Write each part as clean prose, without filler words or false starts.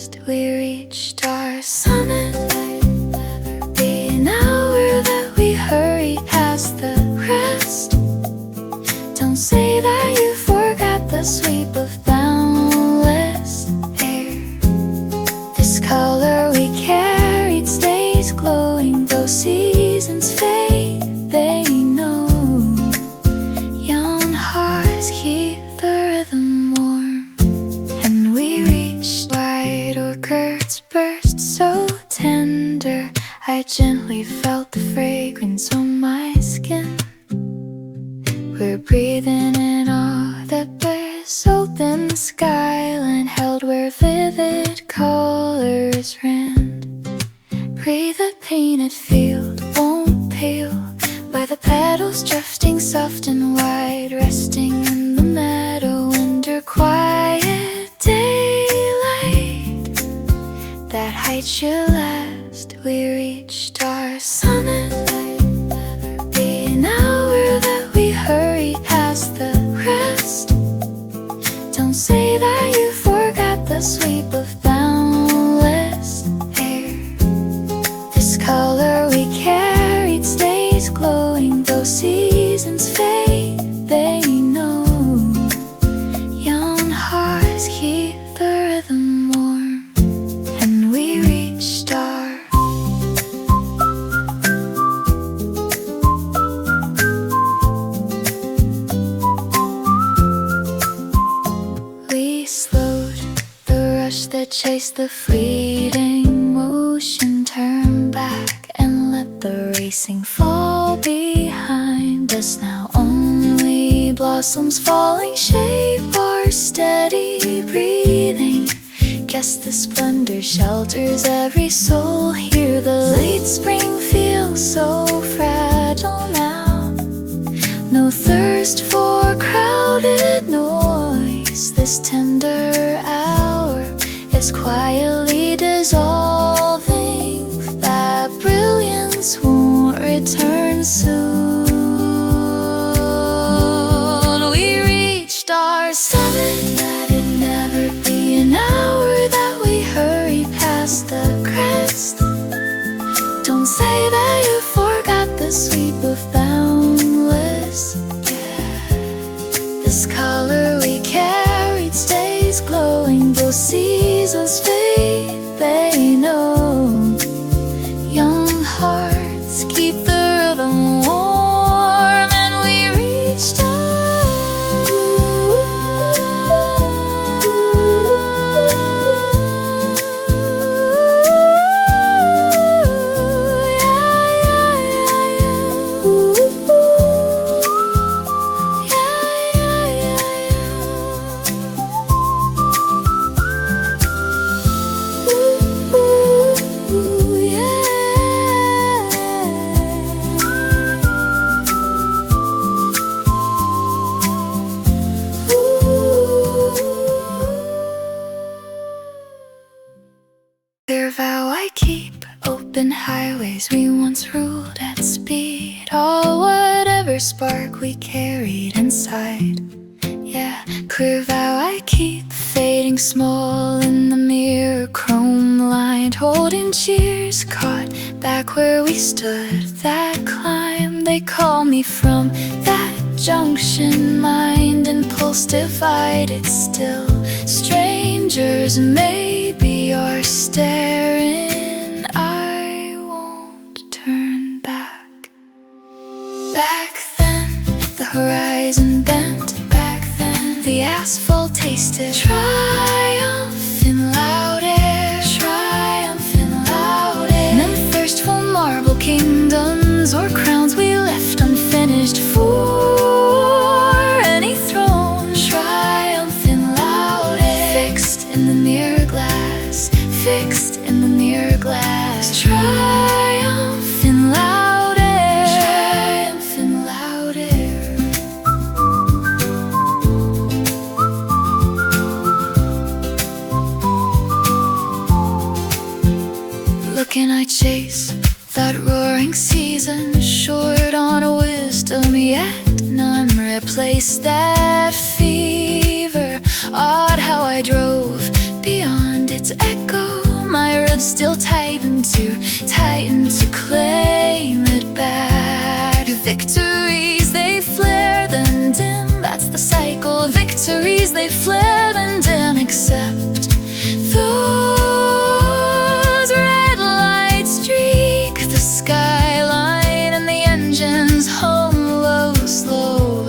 last we reached our summit. Be an hour that we hurry past the crest. Don't say that you forgot the sweep of boundless air. This color we carried stays glowing though seasons fade. They know young hearts keep the rhythm warm. And we reached wide orchids burst so tender. I gently felt the fragrance on my skin. We're breathing in all that bears open the skyline held where vivid colors ran. Breathe a painted field won't pale by the petals drifting soft and wide, resting in the meadow under quiet daylight that hides you last. We reached our summit. Be an hour that we hurry past the crest. Don't say that you forgot the sweep of boundless air. This color we carried stays glowing though seasons fade. They know young hearts keep the rhythm warm. And we reached our we slowed the rush that chased the fleeting motion, turned back and let the racing fall behind us. Now only blossoms falling shape our steady breathing. Guess the splendor shelters every soul here. The late spring feels so fragile now. No thirst for crowded noise. This tender hour is quietly dissolving. That brilliance won't return soon. We reached our summit. Let it never be an hour that we hurry past the crest. Don't say that you forgot the sweep of boundless. This color we carried stays glowing though seasons fade. They know young hearts keep the rhythm warm. And we reached clear vow I keep, open highways we once ruled at speed. All whatever spark we carried inside. Yeah, clear vow I keep, fading small in the mirror, chrome lined, holding cheers, caught back where we stood. That climb they call me from, that junction, mind and pulse divided still. Strangers maybe are staring. I won't turn back. Back then the horizon bent. Back then the asphalt tasted triumphing loud air. Triumphing loud air. None thirst for marble kingdoms or crowns we left unfinished for any throne. Triumphing loud air. Fixed in the mirror glass. Fixed in the mirror glass. Triumphing loud air. Triumphing loud air. Looking I chase that roaring season, short on wisdom yet none replaced that fever. Odd how I drove beyond beyond its echo. My ribs still tighten to claim it back. Victories, they flare then dim, that's the cycle. Victories, they flare then dim, except those red lights streak the skyline and the engines hum low, slow,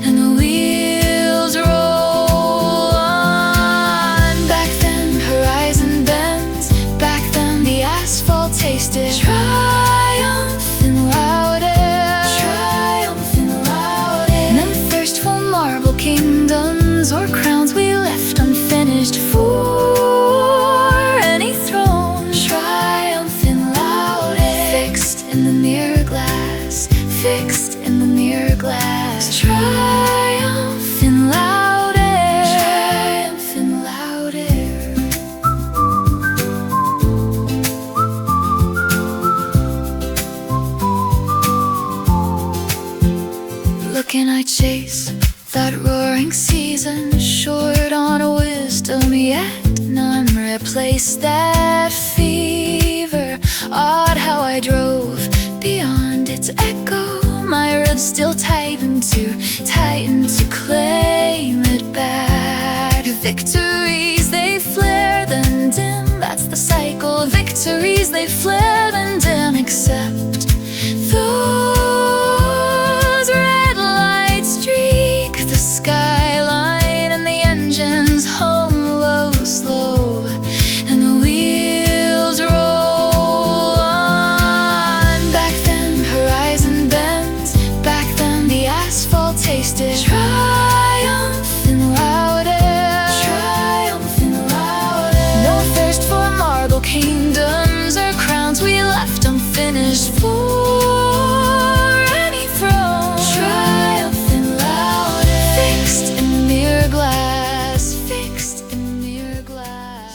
and the wheels roll on. Back then horizon bends, back then the asphalt tasted triumphant louder, triumphant louder. And then thirst for marble kingdoms or crowns we left unfinished for any throne, triumphant louder. Fixed in the mirror glass, fixed in the mirror glass, triumphant louder, triumphant louder. Looking I chase that roaring season, short on wisdom yet none replaced that fever. Odd how I drove beyond its echo. My ribs still tighten to claim it back. Victories, they flare then dim, that's the cycle. Victories, they flare then dim, except those red lights streak the skyline and the engines hum low, slow, and the wheels roll on. Back then horizon bends, back then the asphalt tasted triumphant louder, triumphant louder. No thirst for marble kingdoms or crowns we left unfinished for any throne, triumphant louder. Fixed in the mirror glass, fixed in the mirror glass.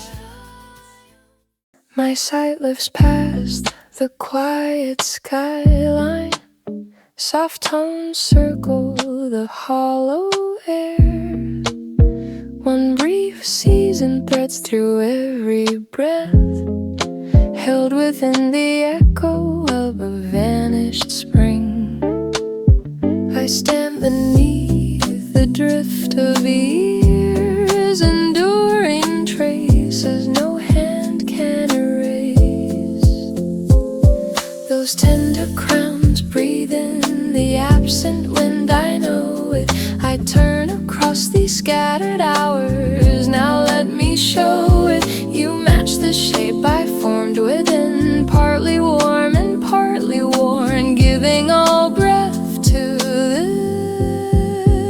My sight lifts past the quiet skyline. Soft tones circle the hollow air. One brief season threads through every breath, held within the echo of a vanished spring. I stand beneath the drift of years, enduring traces no hand can erase. Those tender crowns breathe in the absent wind, I know it. I turn across these scattered hours, now let me show it. You match the shape I formed within, partly warm and partly worn, giving all breath to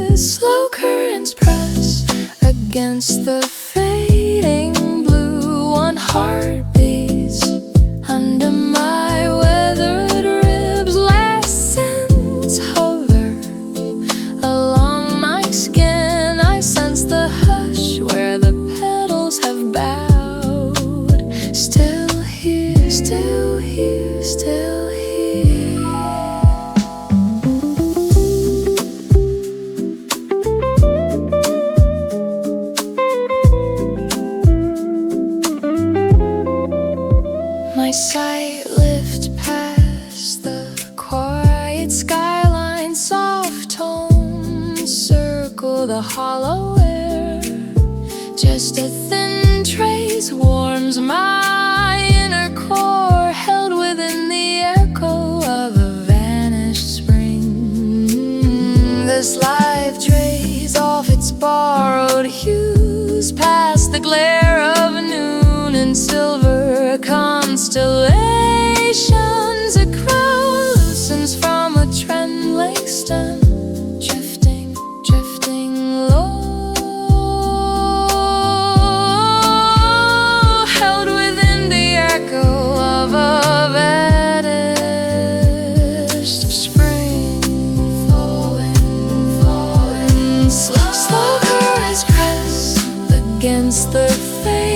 this. Slow currents press against the fading blue. One heart beats under my weathered ribs. Last scents hover along my skin. I sense the hush where the petals have bowed. Still here, still here, still here. My sight lifts past the quiet skyline. Soft tones circle the hollow air. Just a thin trace warms my inner core, held within the echo of a vanished spring. This life trace off its borrowed hues, past the glare of noon and silver constellations. A crown loosens from a trembling stem, drifting, drifting low, held within the echo of a vanished spring. Falling, falling, slow currents press against the face.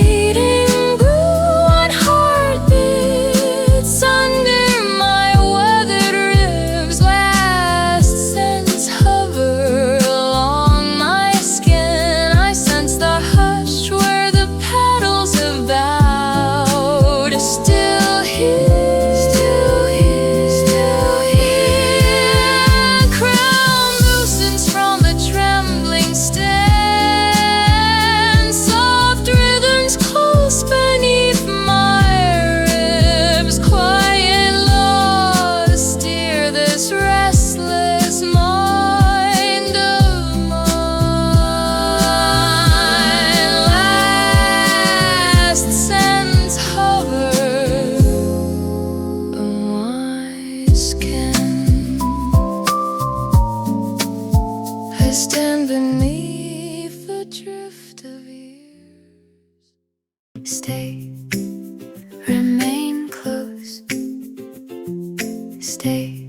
stay,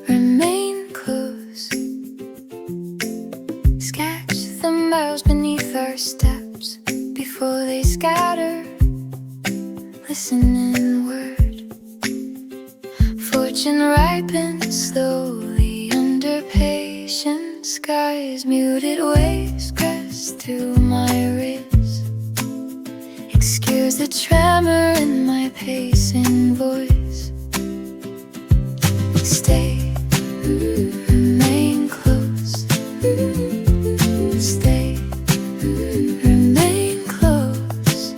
remain close. Sketch the miles beneath our steps before they scatter. Listen inward. Fortune ripens slowly under patient skies. Muted waves crest through my wrist. Excuse the tremor in my pacing voice. Stay, remain close. Stay, remain close.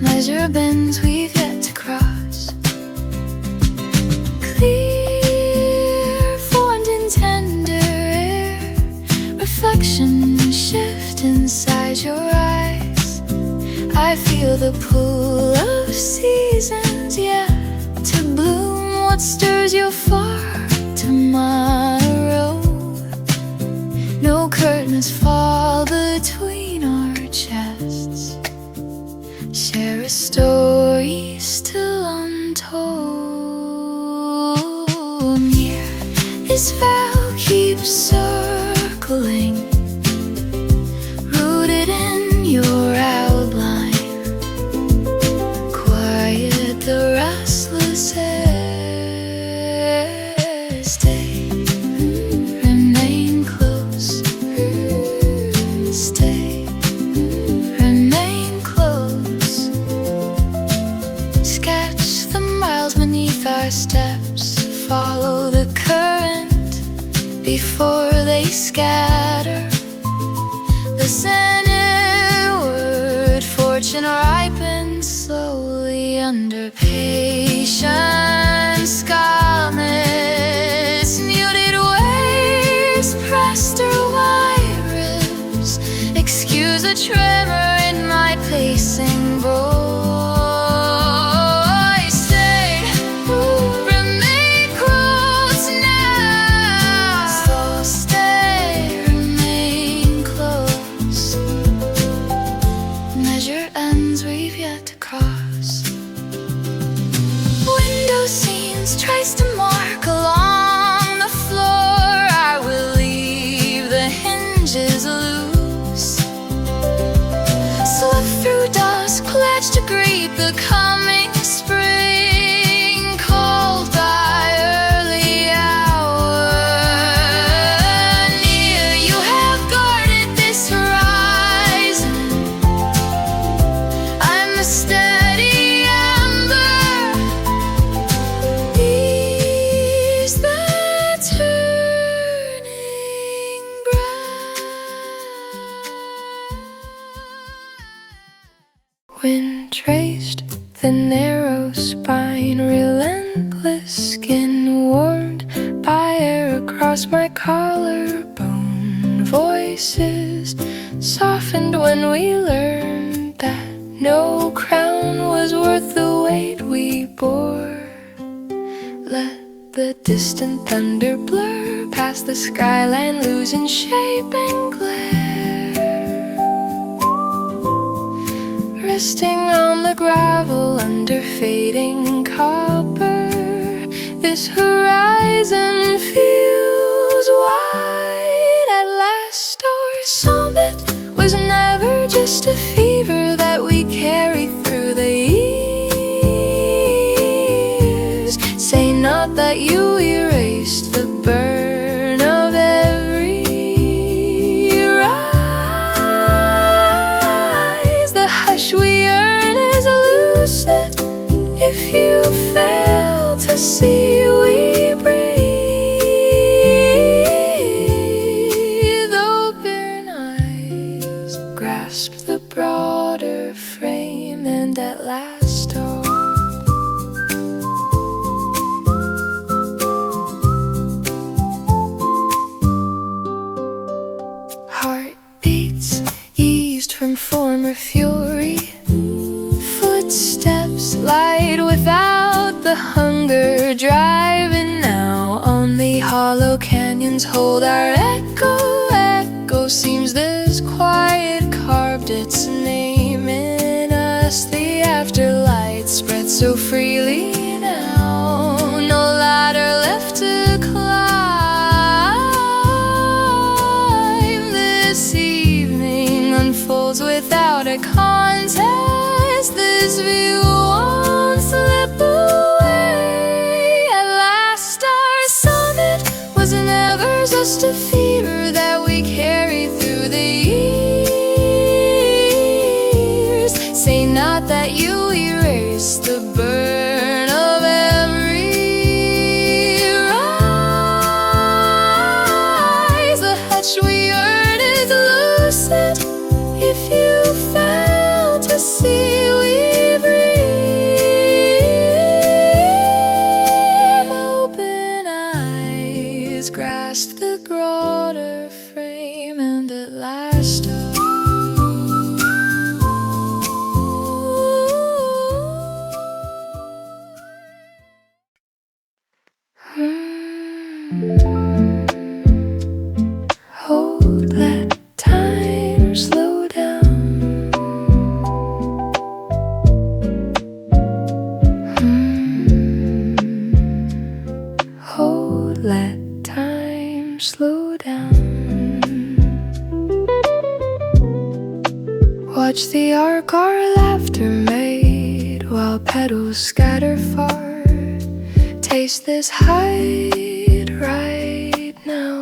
Measure bends we've yet to cross. Clear, formed in tender air. Reflection shift inside your eyes. I feel the pull of seasons yet to bloom. What stirs your far tomorrow? No curtains fall between our chests. Share a story still untold. Near this vow keeps circling, rooted in your outline. Quiet the restless air. Stay, remain close. Stay, remain close. Sketch the miles beneath our steps. Follow the current before they scatter. Listen inward. Fortune ripens slowly under patience. Calmness, muted waves press through my ribs. Excuse a tremor in my pacing voice. Stay, remain close now. So stay, remain close. Measure ends we've yet to cross. Window scenes traced a mark along the floor. I will leave the hinges loose. Slip through dusk, pledged to greet the coming spring. Called by early hour. Near you have guarded this horizon. I'm the steady ember. Ease the turning bright. Wind traced the narrow spine, relentless skin warmed by air across my collarbone. Voices softened when we learned that no crown was worth the weight we bore. Let the distant thunder blur past the skyline, losing shape and glare. Resting on the gravel under fading copper, this horizon feels wide at last. Our summit was never just a fever that we carry through the years. Say not that you erased the burn of every rise. The hush we earn is lucid if you fail to see we breathe. Open eyes grasp the broader frame, and at last all heartbeats eased from former fury. Footsteps light without the hunger, driving now. Only hollow canyons hold our echo. Echo seems this quiet, carved its name in us. The afterlight spreads so freely now. this view won't slip away. At last our summit was never just a fear that we carried through the years. Say not that you erased the burn of every rise. The hutch we earned is lucid if you fail to see we breathe. Open eyes grasp the broader frame, and at last hold that time, slow down. Hold that time, slow down. Watch the arc our laughter made while petals scatter far. Taste this height right now.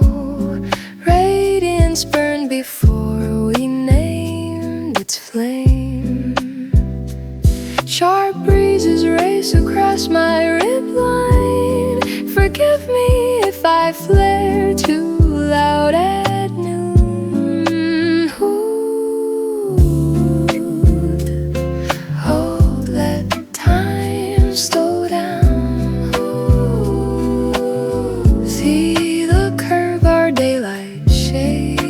Radiance burned before we named its flame. Sharp breezes race across my ribline. Forgive me if I flare too loud at noon. Hold that time, slow down. See the curve our daylight shades.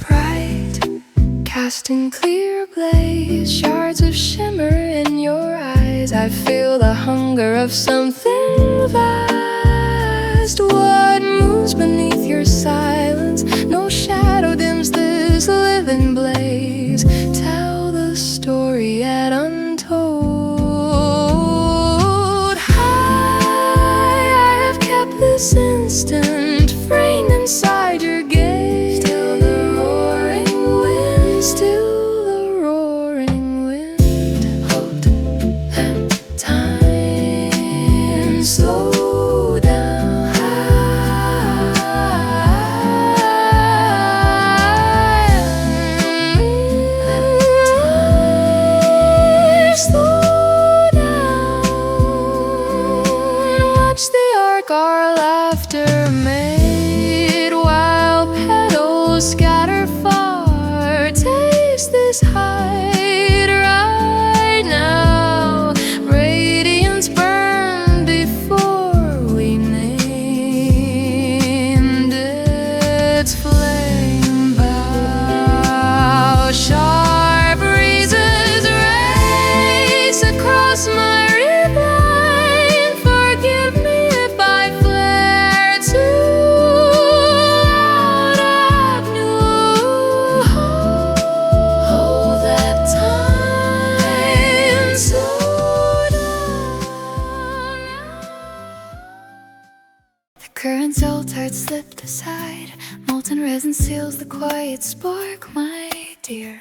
Bright, casting clear blaze, shards of shimmer in your eyes. I feel the hunger of something vast. What moves beneath your silence? No shadow dims this living blaze. Tell the story yet untold. I have kept this instant framed inside your gaze. Still the roaring wind, still the roaring wind. Hold that time, slow down. Slow down. Watch the arc our laughter made while petals scatter far. Taste this height right now. Radiance burned before we named its flame bow. Sharp breezes race across my ribline. Forgive me if I flare too loud at noon. Hold that time, slow down. The current's old heart slipped aside. Molten resin seals the quiet spark, my dear.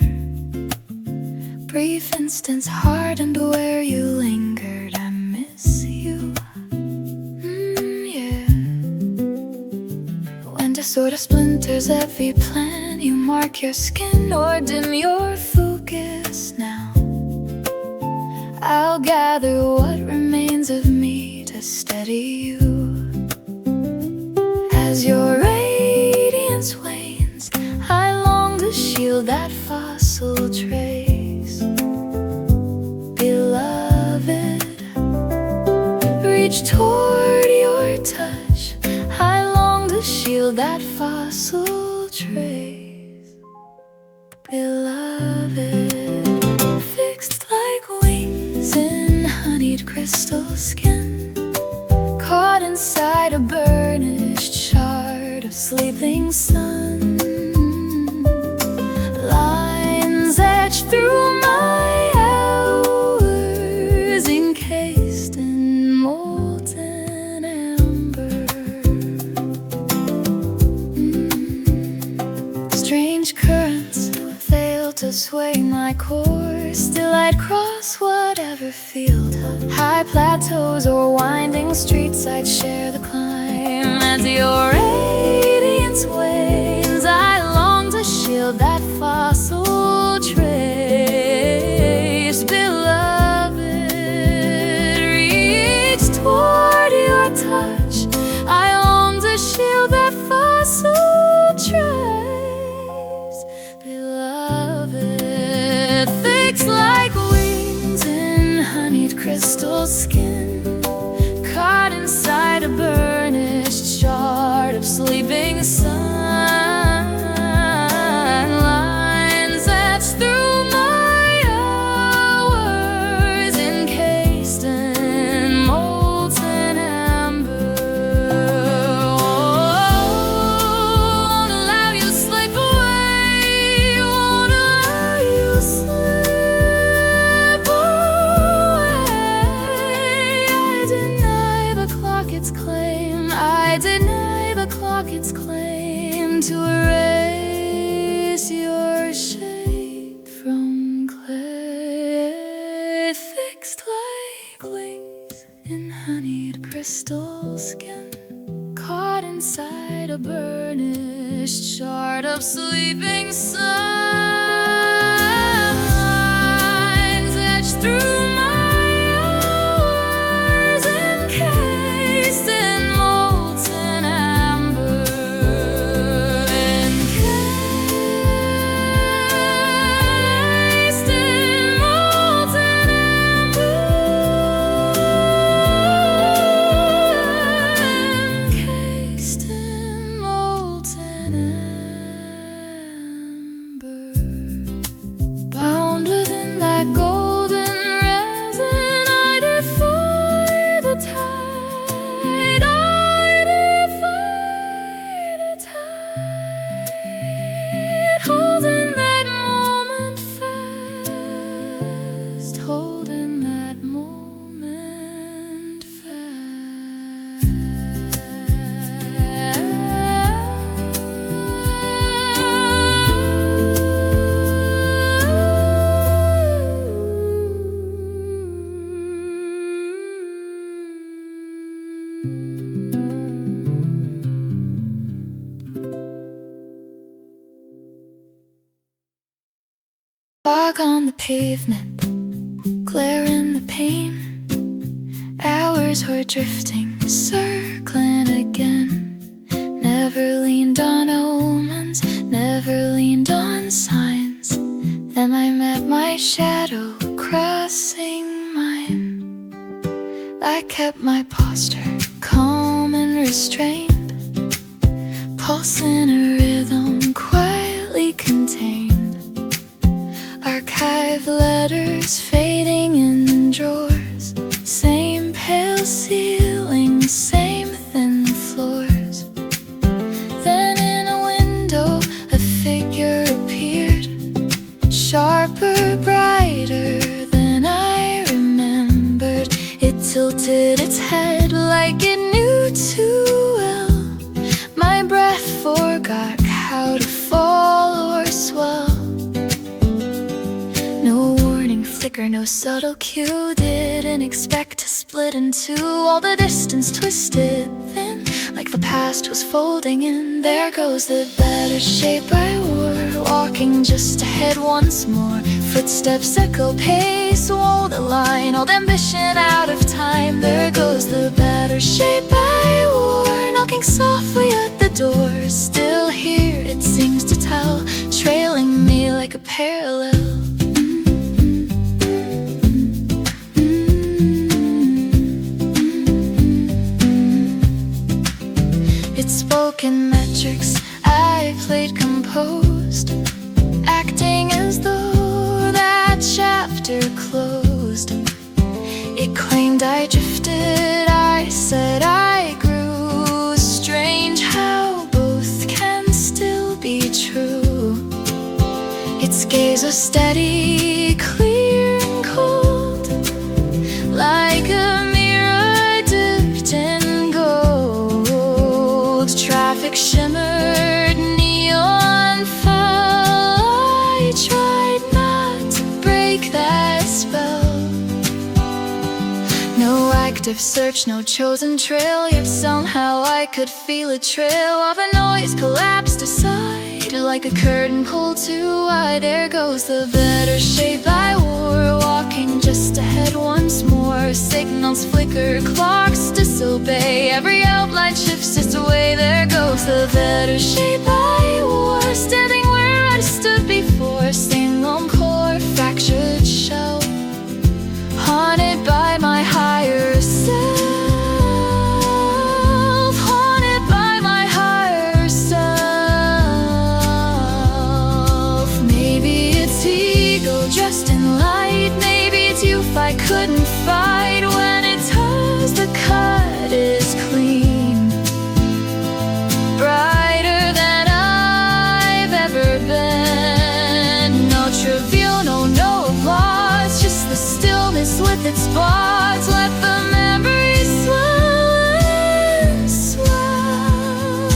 Brief instance hardened where you lingered. I miss you. Yeah. When disorder splinters every plan, you mark your skin or dim your focus now. I'll gather what remains of me to steady you. As your radiance wanes, I long to shield that fossil trace. Beloved, reach toward your touch. I long to shield that fossil trace. Beloved, fixed like wings in honeyed crystal skin, caught inside a burnished shard of sleeping sun. Lines etched through my hours, encased in molten amber. Strange currents to sway my course. Still I'd cross whatever field, high plateaus or winding streets. I'd share the climb as your radiance wanes. I long to shield that fossil trace. Beloved, reach toward your touch. I long to shield that fossil trace. Beloved, fixed like wings in honeyed crystal skin, caught inside a burnished shard of sleeping sun. Lines etched through my hours, encased in molten amber. Won't allow you to slip away, won't allow you to slip away. I deny the clock its claim, I deny the clock its claim to erase your shape from clay. Fixed like wings in honeyed crystal skin, caught inside a burnished shard of sleeping sun. Lines etched through my hours, encased in molten amber. Encased in molten amber. Encased in molten amber. Bound within that golden resin, I defy the tide, I defy the tide. Holding that moment fast, holding that moment fog on the pavement, glare in the pane. Hours were drifting, circling again. Never leaned on omens, never leaned on signs. Then I met my shadow crossing mine. I kept my posture calm and restrained, pulse in a rhythm quietly contained. Archive letters fading in drawers, same pale ceilings, same thin floors. Then in a window a figure appeared, sharper, brighter than I remembered. It tilted its head like it knew too well. My breath forgot how to fall or swell. No warning flicker, no subtle cue. Didn't expect to split in two. All the distance twisted thin, like the past was folding in. There goes the better shape I wore, walking just ahead once more. Footsteps echo pace, won't align, old ambition out of time. There goes the better shape I wore, knocking softly at the door. Still here, it seems to tell, trailing me like a parallel. It's spoken metrics, I played composed, acting as though that chapter closed. It claimed I drifted, I said I grew. Strange how both can still be true. Its gaze was steady, clear and cold, like a mirror dipped in gold. Traffic shimmered, neon fell. I tried active search, no chosen trail. Yet somehow I could feel a trail of a noise collapsed aside, like a curtain pulled too wide. There goes the better shape I wore, walking just ahead once more. Signals flicker, clocks disobey, every outline shifts its way. There goes the better shape I wore, standing where I stood before. Same encore, fractured shell, haunted by my higher self. Haunted by my higher self. Maybe it's ego dressed in light, maybe it's youth I couldn't fight. When it turns, the cut is clean, brighter than I've ever been. No trivial, no applause, just the stillness with its spots. Let the memories swell and swell.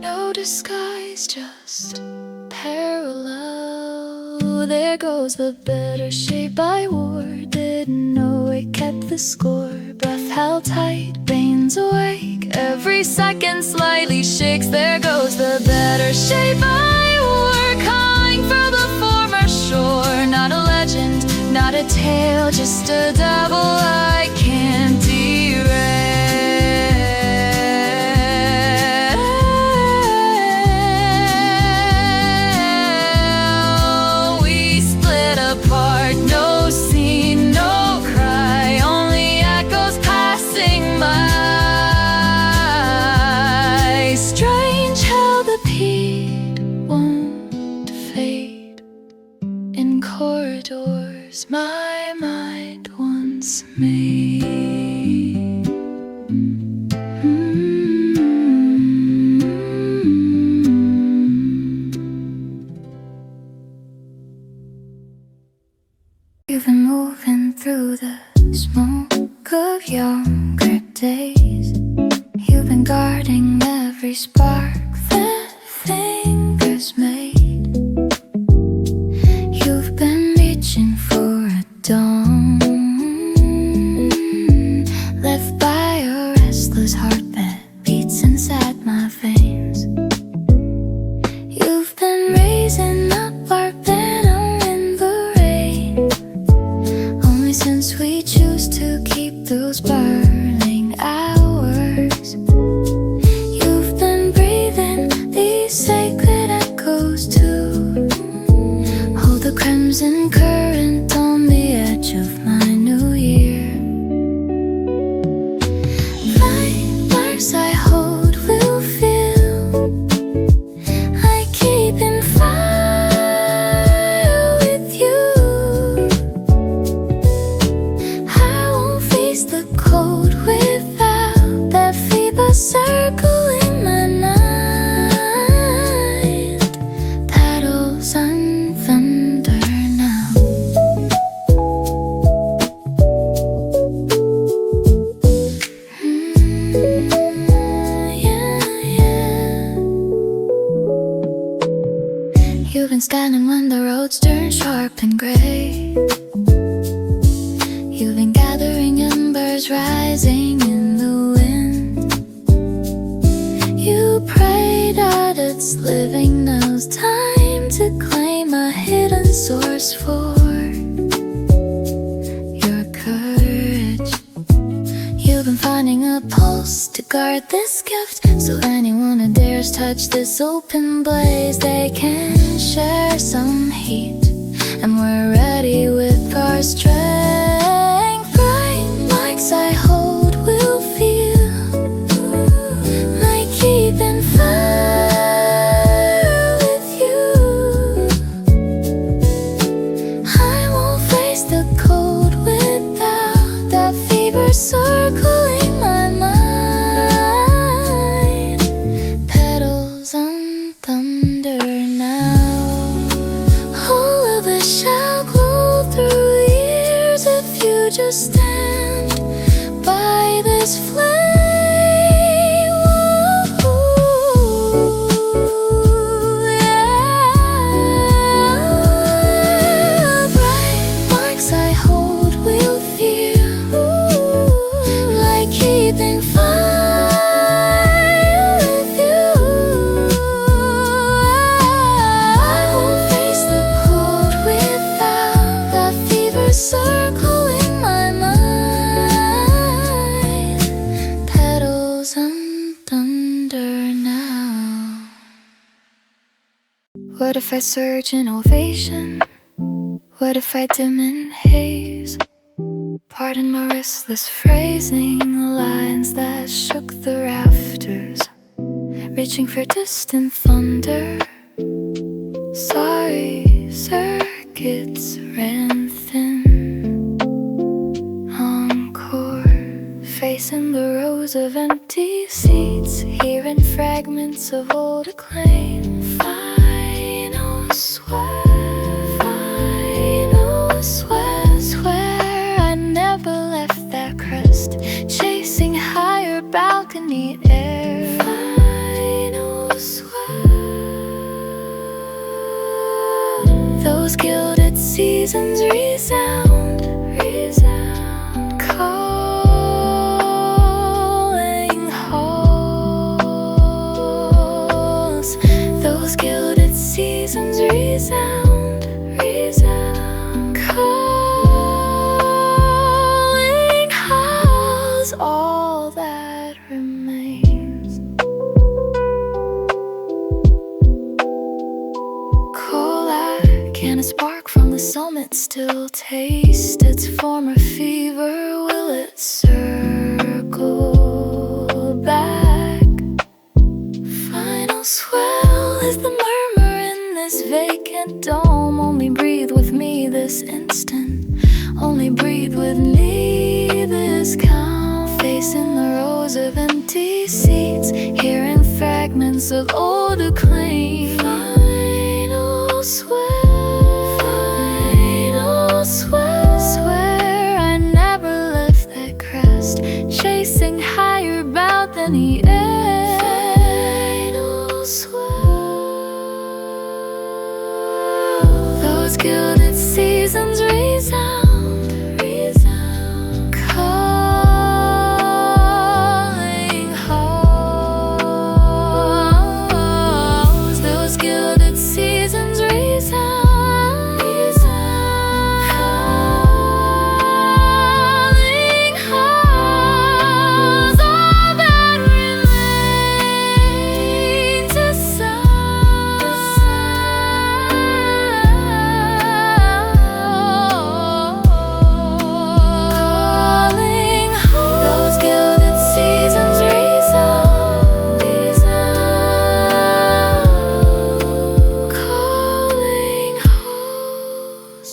No disguise, just parallel. There goes the better shape I wore, didn't know it kept the score. Breath held tight, veins awake, every second slightly shakes. There goes the better shape I wore, calling for the former shore. Not a legend, not a tale, just a double I can't derail. We split apart, no scene, no cry, only echoes passing by. Strange how the beat won't fade in corridors my mind once made. You've been moving through the smoke of younger days. You've been guarding every spark that fingers made. You've been reaching for a dawn, left by a restless heart that beats inside my veins. You've been raising up our banner in the rain, only since we choose to keep those burning hours. You've been breathing these sacred echoes too. Hold the crimson current on the edge of my new year. Landmarks I hold will feel. I keep in fire with you. I won't face the cold without that fever circling my night. Petals and thunder now. Yeah. You've been standing when the roads turn sharp and gray. You've been gathering embers rising in the wind. You prayed out its living now's time to claim a hidden source for your courage. You've been finding a pulse to guard this gift, so anyone who dares touch this open blaze, they can share some heat, and we're ready with our strength. Bright marks I hold will feel. I keep in fire with you. I won't face the cold without that fever circling my mind. Petals and thunder now. All of it shall glow through years if you just stand by this flame. Ooh, yeah. Bright marks I hold will feel. Ooh. What if I surge in ovation? What if I dim in haze? Pardon my restless phrasing, lines that shook the rafters, reaching for distant thunder. Sorry, circuits ran thin. Encore, facing the rows of empty seats, hearing fragments of old acclaim. Final swear I never left that crest, chasing higher balcony air. Final swear, those gilded seasons resound, calling halls. Those gilded seasons resound, calling halls. All that remains, colac and a spark from the summit still taste its former fever. Will it circle back? Final swell is the murmur in this vacant dome. Only breathe with me this instant, only breathe with me this count. Facing the rows of empty seats, hearing fragments of old acclaim. Final swear I never left that crest, chasing higher about than the air. Final swear, those gilded seasons resound, calling halls. Those gilded seasons resound, calling halls. All that remains is calling halls. Those gilded seasons resound, calling halls.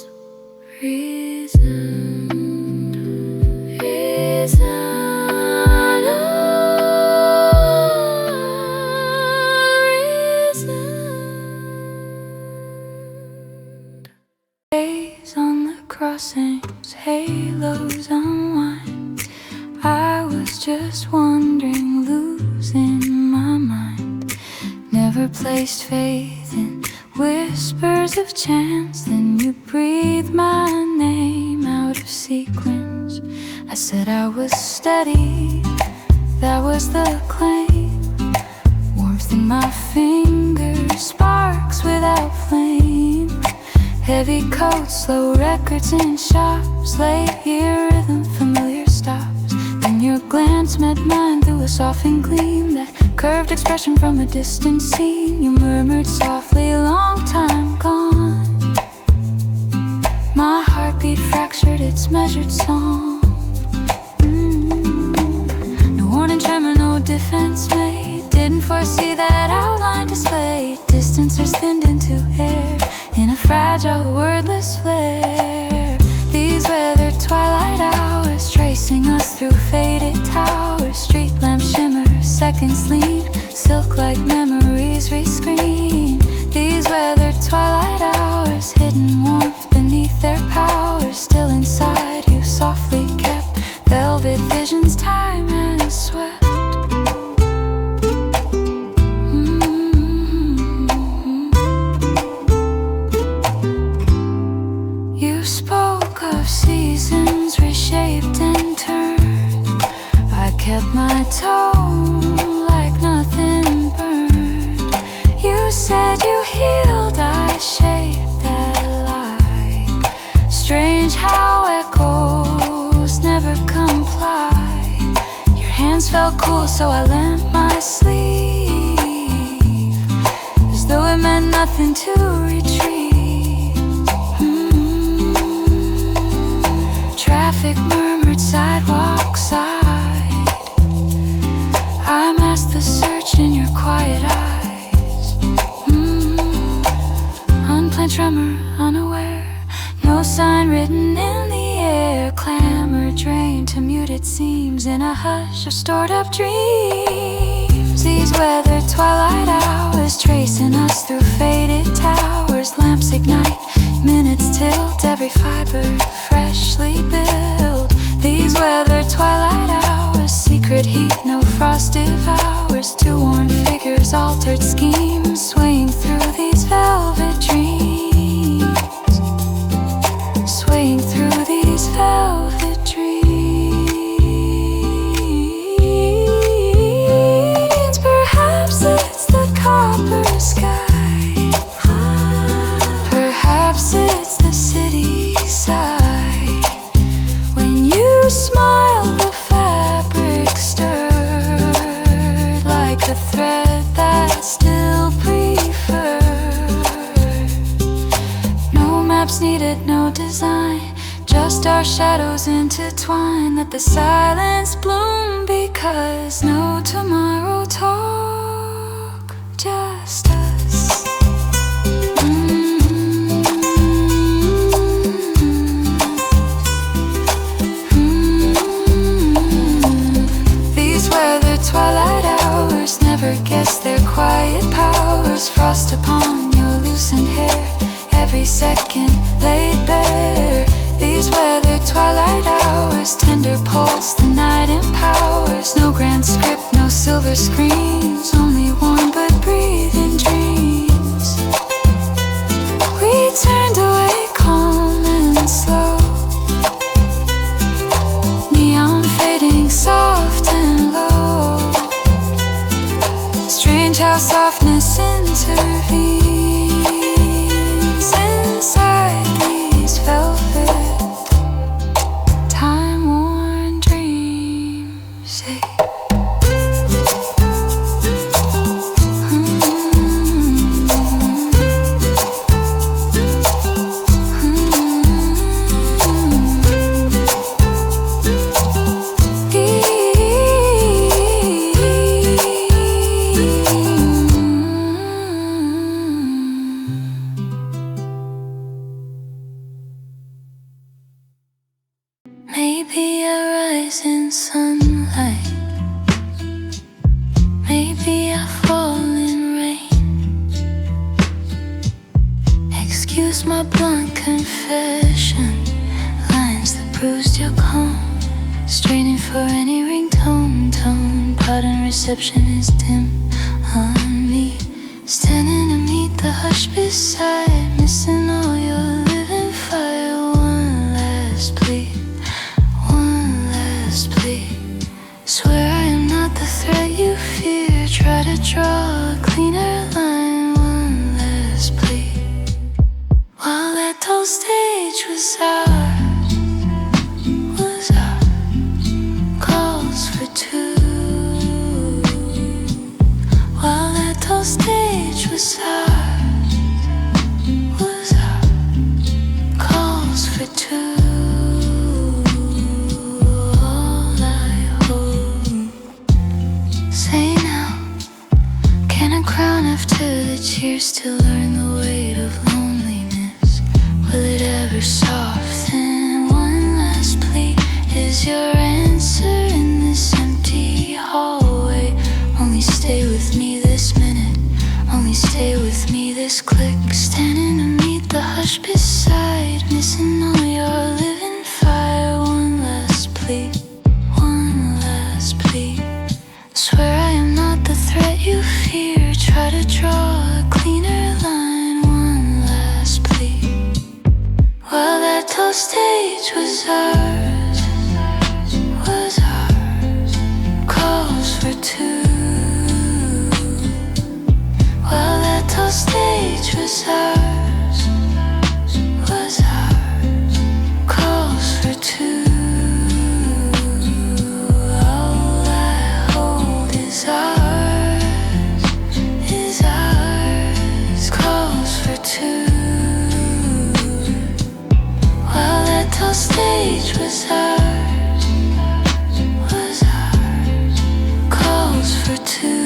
Days on the crossings, halos unwind. I was just wandering, losing my mind. Never placed faith in whispers of chance. Then you breathe my name out of sequence. I said I was steady, that was the claim. Warmth in my fingers, sparks without flame. Heavy coats, slow records in shops, late year rhythm, familiar stops. Then your glance met mine through a softened gleam, that curved expression from a distant scene. You murmured softly, long time gone. My heartbeat fractured its measured song. No warning tremor, no defense made. Didn't foresee that outline displayed. Distancers thinned into air in a fragile, wordless flare. These weathered twilight hours, tracing us through faded towers. Street lamps shimmer, seconds lean, silk-like memories rescreen. These weathered twilight hours, hidden warmth beneath their power. Still inside you, softly kept, velvet visions time has swept. You spoke of seasons reshaped and turned. I kept my tone like nothing burned. You said you healed, I shaped that light. Strange how echoes never comply. Your hands felt cool, so I lent my sleeve, as though it there meant nothing to retrieve. Traffic murmured sidewalk side. I masked the search in your quiet eyes. Unplanned tremor, unaware. No sign written in the air. Clamor drained to muted seams in a hush of stored up dreams. These weathered twilight hours tracing us through faded towers. Lamps ignite, minutes tilt, every fiber freshly built. These weathered twilight hours, secret heat, no frost devours. Two worn figures, altered schemes, swaying through these velvet dreams. Swaying through these velvet dreams. Perhaps it's the copper sky. Perhaps it's the city side. When you smile, the fabric stirred like a thread that still preferred. No maps needed, no design, just our shadows intertwine. Let the silence bloom, because no tomorrow talk, just us. These weathered twilight hours never guess their quiet powers. Frost upon your loosened hair, every second laid bare. These weathered twilight hours, tender pulse the night empowers. No grand script, no silver screens, only warm but breathing dreams. We turned away calm and slow, neon fading soft and low. Strange how softness intervenes inside these velvet time-worn dreams. Maybe I rise in sunlight, maybe I fall in rain. Excuse my blunt confession, lines that bruised your comb. Straining for any ringtone, tone, pardon reception is dim on me. Standing to meet the hush beside, missing all your living fire. One last plea, plea. Swear I am not the threat you fear. Try to draw a cleaner line. One last plea. While that whole stage was ours, calls for two. While that whole stage was ours, calls for two. After the tears to learn the weight of loneliness, will it ever soften? One last plea is your answer in this empty hallway. Only stay with me this minute, only stay with me this click. Standing to meet the hush beside, missing all your living fire. One last plea, one last plea. Swear I am not the threat you fear. Try to draw a cleaner line. One last plea. While that whole stage was ours, calls for two. While that whole stage was ours, was hard, calls for two.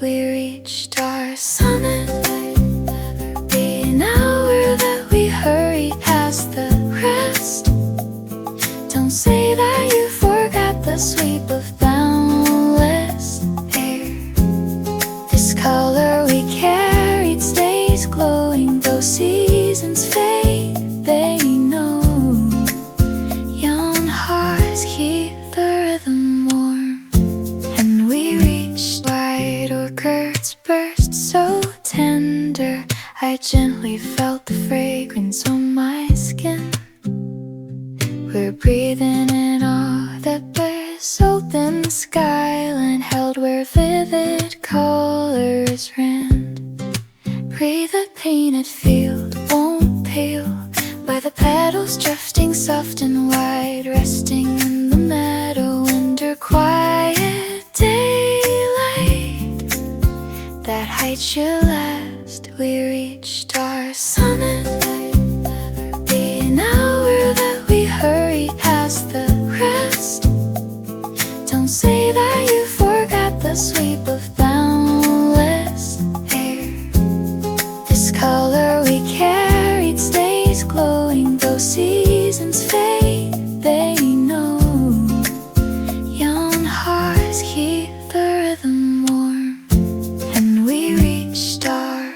We reached our summit. Be an hour that we hurry past the rest. Don't say that you forgot the sweep of boundless air. This color we carried stays glowing though seasons fade. They know young hearts keep the rhythm warm. And we reached wide orchids burst so tender. I gently felt the fragrance on my skin. We're breathing in all that bears open skyline held where vivid colors rend. Breathe a painted field, won't pale by the petals drifting soft and wide, resting in the meadow under quiet daylight that hides you last. We reached our summit. Be an hour that we hurry past the rest. Don't say that you forgot the sweep of boundless air. This color we carried stays glowing though seasons fade. They know young hearts keep the rhythm warm. And we reached our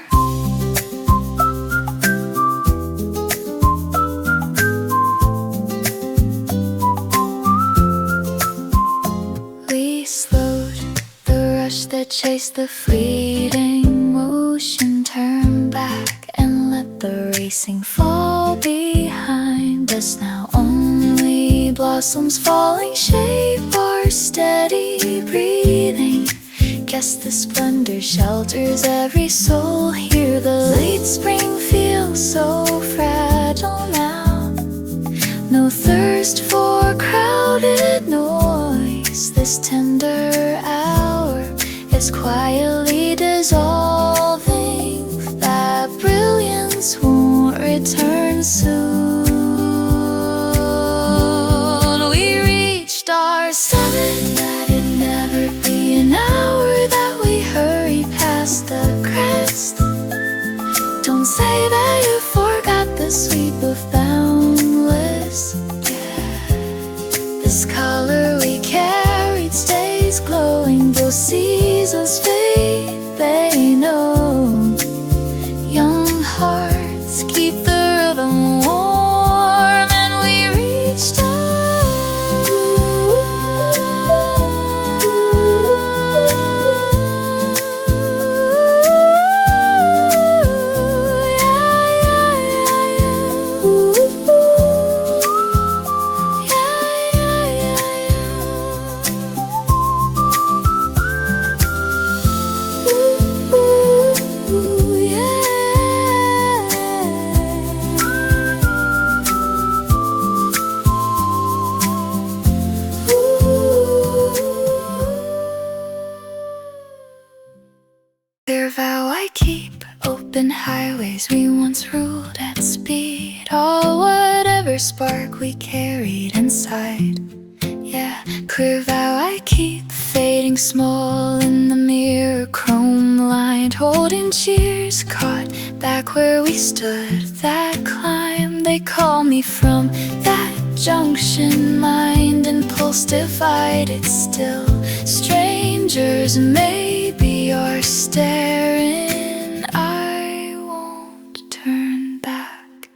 we slowed the rush that chased the fleeting motion, turn back and let the racing fall behind us. Now only blossoms falling shape our steady breathing. Guess the splendor shelters every soul here. The late spring feels so fragile now. No thirst for crowded noise. This tender hour is quietly dissolving. That brilliance won't return soon. We reached our summit. Let it never be an hour that we hurry past the crest. Don't say that you forgot the sweep of boundless. This color we carried stays glowing though seasons fade. They know young hearts keep the rhythm warm. And we reached clear vow I keep, open highways we once ruled at speed. All whatever spark we carried inside. Yeah, clear vow I keep, fading small in the mirror, chrome lined, holding cheers, caught back where we stood. That climb they call me from, that junction, mind and pulse divided still. Strangers maybe are staring. I won't turn back.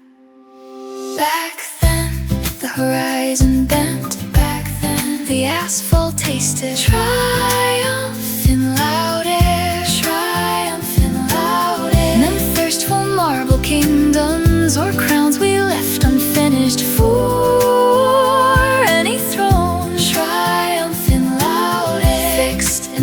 Back then the horizon bent. Back then the asphalt tasted triumph in loud air. Triumph in loud air. And then thirst for marble kingdoms or crowns we left unfinished for any throne. Triumph in loud air. Fixed in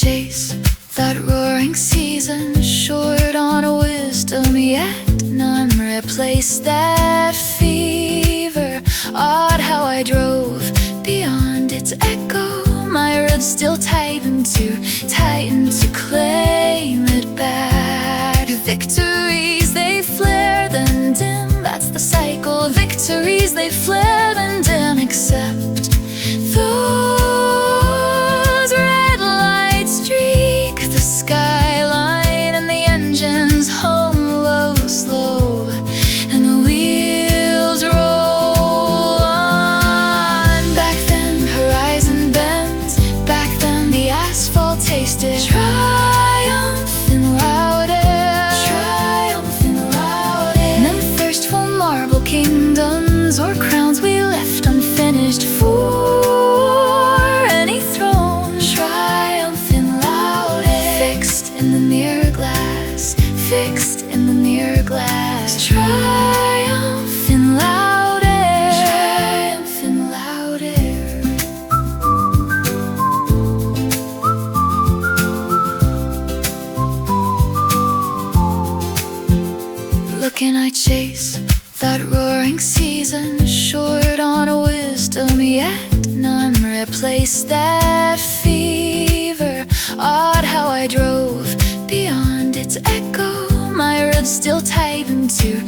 chase that roaring season, short on wisdom, yet none replaced that fever. Odd how I drove beyond its echo, my ribs still tightened to claim it back. Victories, they flare then dim, that's the cycle. Victories, they flare then dim, except those red lights streak the skyline, and the engines hum low, slow, and the wheels roll on. Back then horizon bends, back then the asphalt tasted triumphant louder, triumphant louder. And then thirst for marble kingdoms or crowns we left unfinished for any throne, triumphant louder. Fixed in the mirror glass, fixed in the mirror glass, triumphant louder, triumphant louder. Looking, I chase that roaring season, short on wisdom, yet none replaced that fever. Odd how I drove beyond its echo, my ribs still tightened to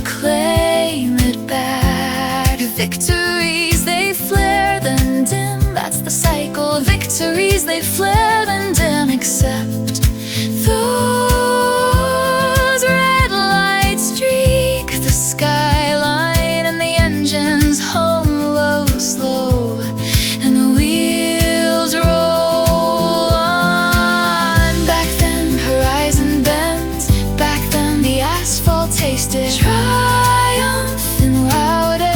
claim it back. Victories, they flare then dim, that's the cycle. Victories, they flare then dim, except those red lights streak the skyline, and the engines hum low, slow, and the wheels roll on. Back then horizon bends, back then the asphalt tasted triumphant louder,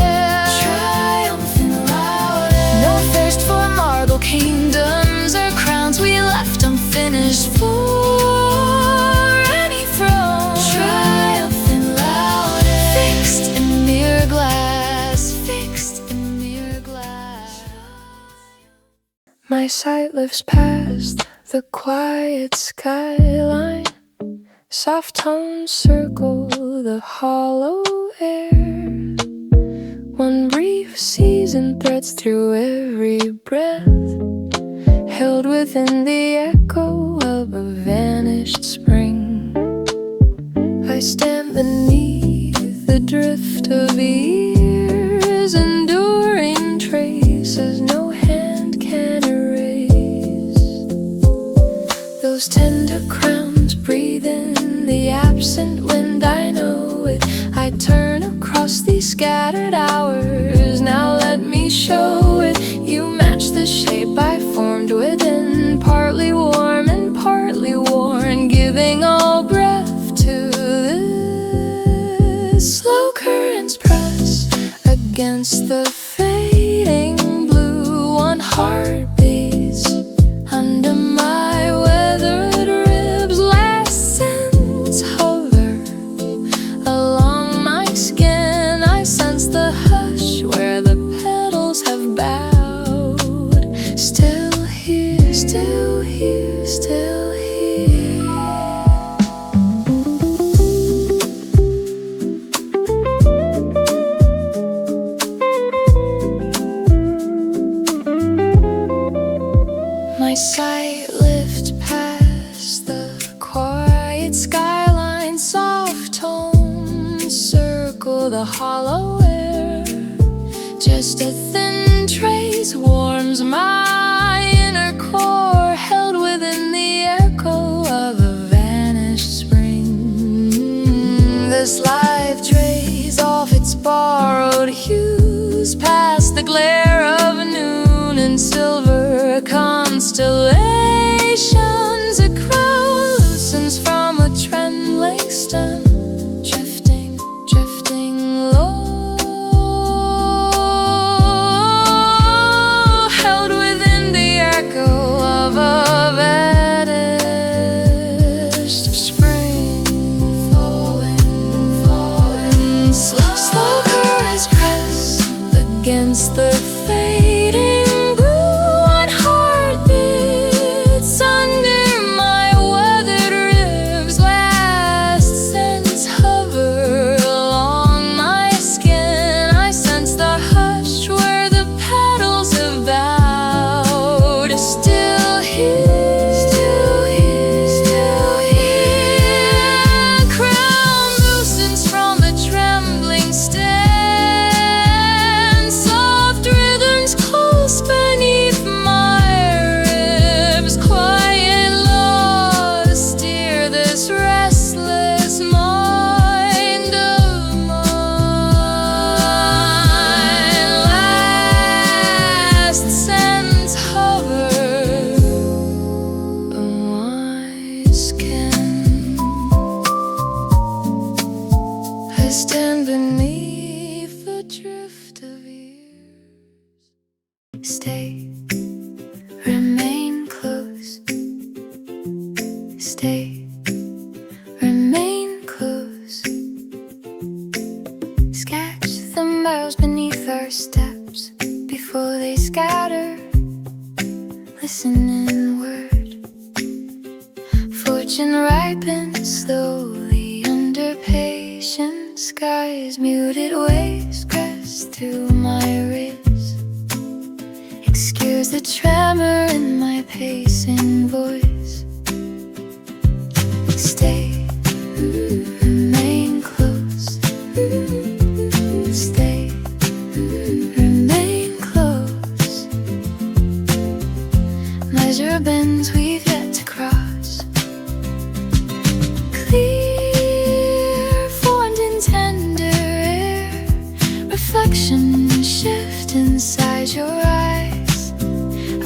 triumphant louder. No thirst for marble kingdoms or crowns we left unfinished for any throne, triumphant louder. Fixed in the mirror glass, fixed in the mirror glass. My sight lifts past the quiet skyline, soft tones circle the hollow air. One brief season threads through every breath, held within the echo of a vanished spring. I stand beneath the drift of years, enduring traces no hand can erase. Those tender crowns breathe in the absent wind, I know it. I turn across these scattered hours, now let me show it. You match the shape I formed within, partly warm and partly worn, giving all breath to this. Slow currents press against the fading blue, one heart beats under my weathered ribs. Last scents hover along my skin, I sense the hush where the petals have bowed. Still here, still here, still here. My sight lifts past the quiet skyline, soft tones circle the hollow air. Just a thin trace warms my inner core, held within the echo of a vanished spring. This life trace off its borrowed hues, past the glare of noon and silver constellations. A crown loosens from a trembling stem, drifting, drifting low, held within the echo of a vanished spring. Falling, falling, slow currents press against the fading blue, one heart beats stand beneath the drift of years. Stay, remain close. Stay, remain close. Sketch the miles beneath our steps before they scatter. Listen inward. Fortune ripens slowly under patient skies. Muted waves crest through my ribs. Excuse the tremor in my pacing voice. Stay, remain close. Stay, remain close. Measure bends we've yet to cross. Clear, formed in tender air. Reflection shift inside your eyes.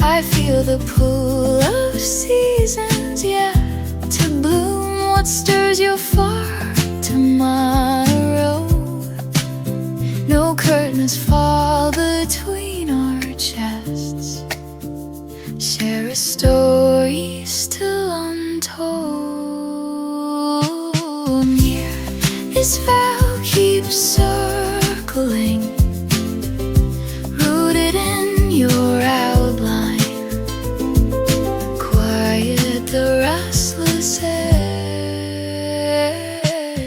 I feel the pull of seasons yet to bloom. What stirs your far tomorrow? No curtains fall between our chests. Share a story still untold. Near this vow keeps circling, rooted in your outline. Quiet the restless air.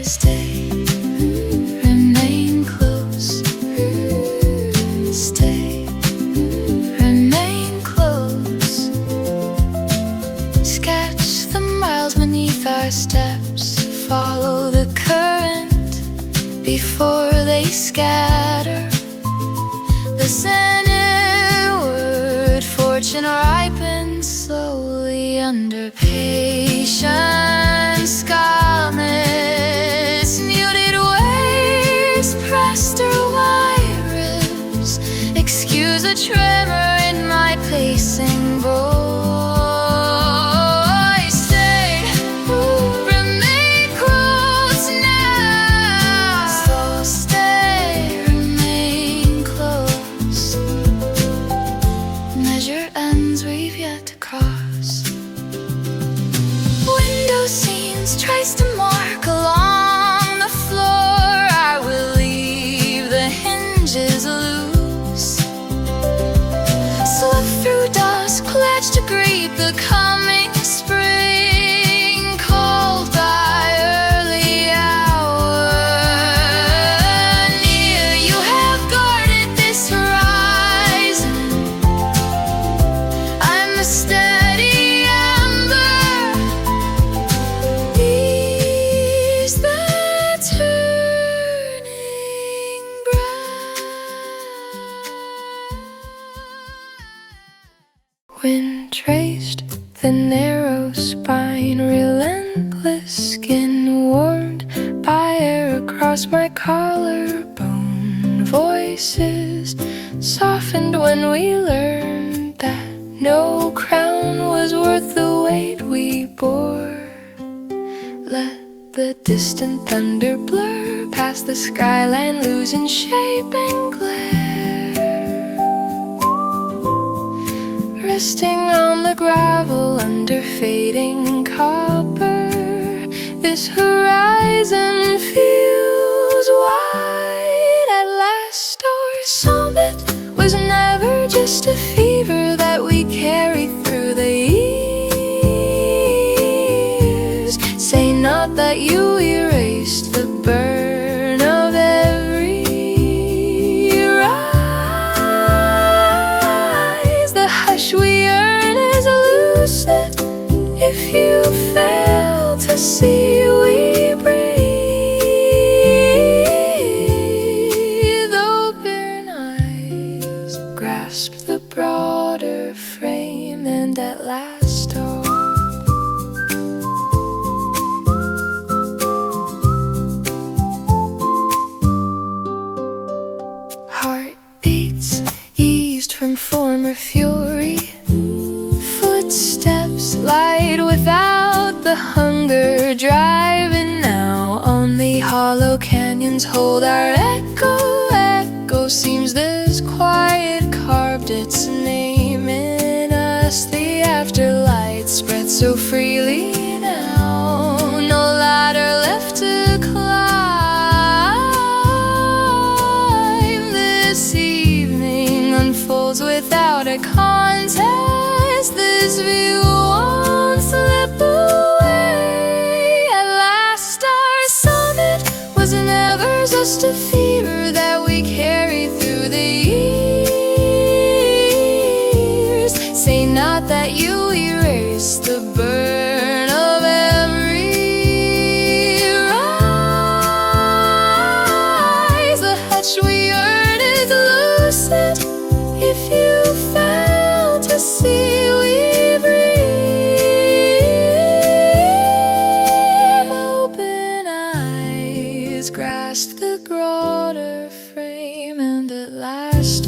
Stay, remain close. Stay, remain close. Sketch the miles beneath our steps. Follow the current before they scatter. Listen inward. Fortune ripens slowly under patience. Calmness, muted waves pressed through my ribs. Excuse a tremor in my pacing voice. Stay, remain close now. So stay, remain close. Measure ends we've yet to cross. Window scenes traced a mark along the floor. I will leave the hinges loose. Slip through dusk, pledged to greet the coming spring. Called by early hour. Near you have guarded this horizon. I'm a steady ember. Ease the turning bright. Wind traced the narrow spine, relentless skin warmed by air across my collarbone. Voices softened when we learned that no crown was worth the weight we bore. Let the distant thunder blur past the skyline, losing shape and glare. Resting on the gravel under fading copper, this horizon feels wide at last. Our summit was never just a fever that we carry through the years. Say not that you erased the burn of every rise. The hush we earn is lucid. If you fail to see, we breathe. winds hold our echo. Echo seems this quiet, carved its name in us. The afterlight spreads so freely now. No ladder left to climb. This evening unfolds without a contest. This view won't slip away. At last our summit was never just a fever that we carry through the years. Say not that you erase the burn of every rise. The hutch we earn is lucid if you fail to see we breathe. Open eyes grasp the broader frame, and at last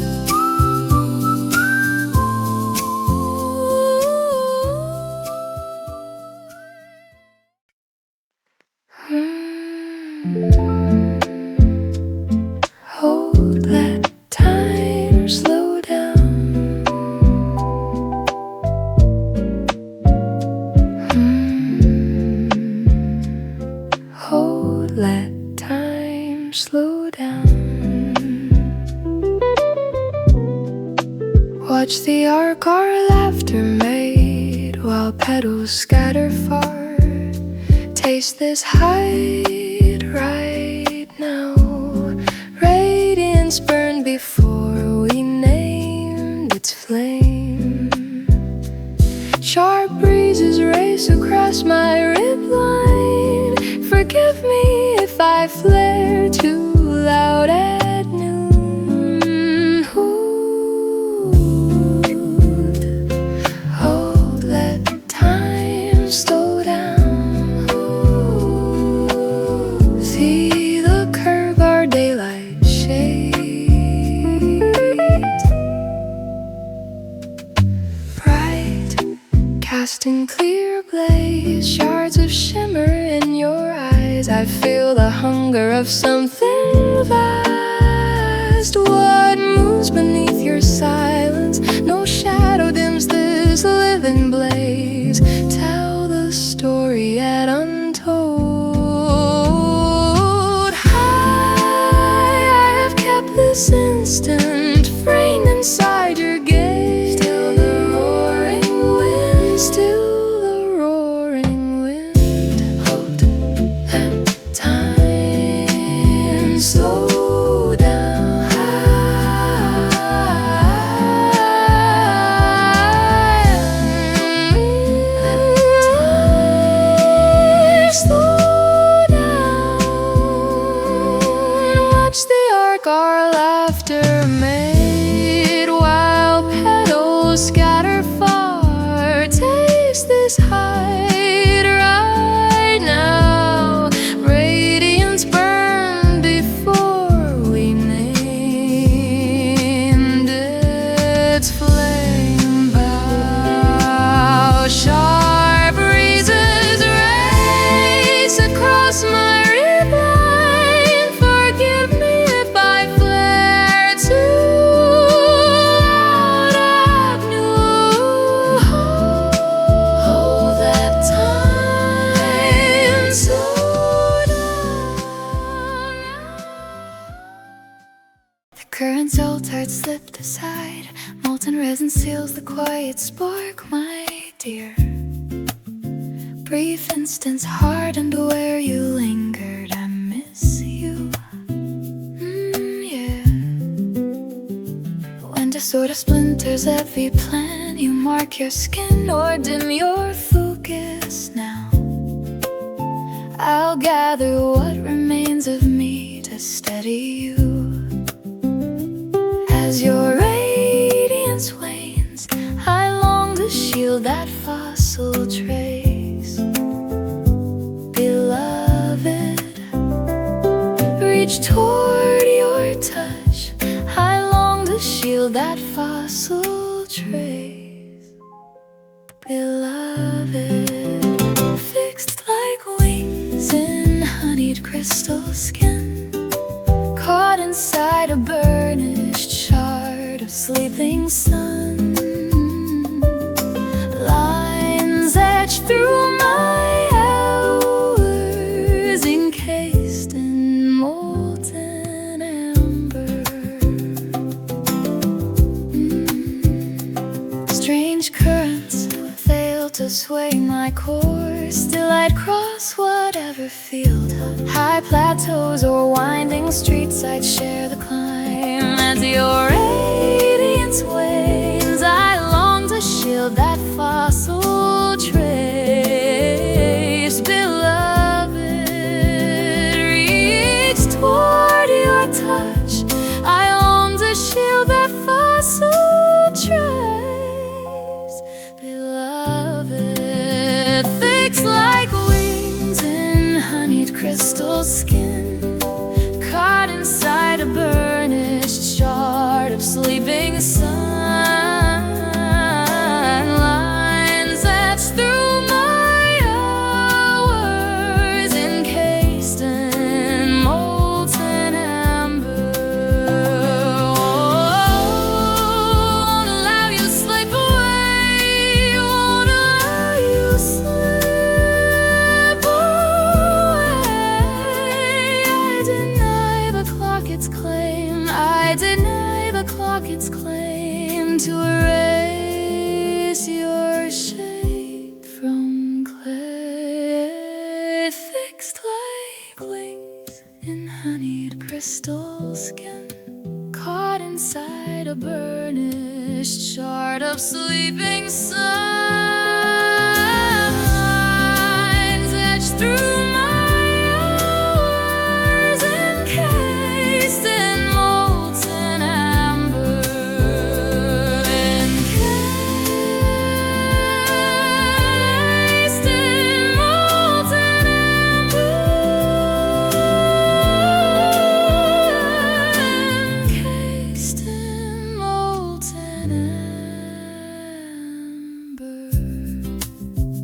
hold, let time slow down. Hold, let time slow down. Watch the arc our laughter made while petals scatter far. Taste this height right now. Radiance burned before we named its flame. Sharp breezes race across my ribline. Forgive me if I flare too loud at noon. Hold, let time slow down. See the curve our daylight shades. Bright, casting clear blaze, shards of shimmer in your eyes. I feel the hunger of something vast. What moves beneath your silence? No shadow dims this living blaze. Tell the story yet untold. I have kept this instant framed inside your gaze. Still the roaring wind, still the roaring wind. Hold, let time slow down. Let time slow down. Watch the arc our laughter made while petals scatter far. Taste this height right now. Radiance burned before we named its flame bow. Sharp breezes race across my ribline. Forgive me if I flare too loud at noon. Hold that time slow down. The current's old heart slipped aside. Molten resin seals the quiet spark, my dear. Brief instance hardened where you lingered. I miss you. Yeah. When disorder splinters every plan, you mark your skin or dim your focus now. I'll gather what remains of me to steady you. As your radiance wanes, I long to shield that fossil trace. Beloved, reach toward your touch. I long to shield that fossil trace. Beloved, fixed like wings in honeyed crystal skin. inside a burnished shard of sleeping sun. Lines etched through my hours, encased in molten amber. Strange currents fail to sway my course, still I'd cross whatever field, high plateaus or winding streets, I'd share the climb. As your radiance wanes, I long to shield that fossil trace. Beloved, reach toward your touch, I long to shield that fossil trace. Beloved, fixed like wings in honeyed crystal skin, caught inside a burnished shard of sleeping sun. Lines etched through my hours, encased in molten amber. Won't allow you slip away, won't allow you slip away. I deny the clock its claim, I deny the clock its claim to erase your shape from clay. Fixed like wings in honeyed crystal skin, caught inside a burnished shard of sleeping sun. Lines etched through my hours, encased in molten amber. Encased in molten amber. Encased in molten amber.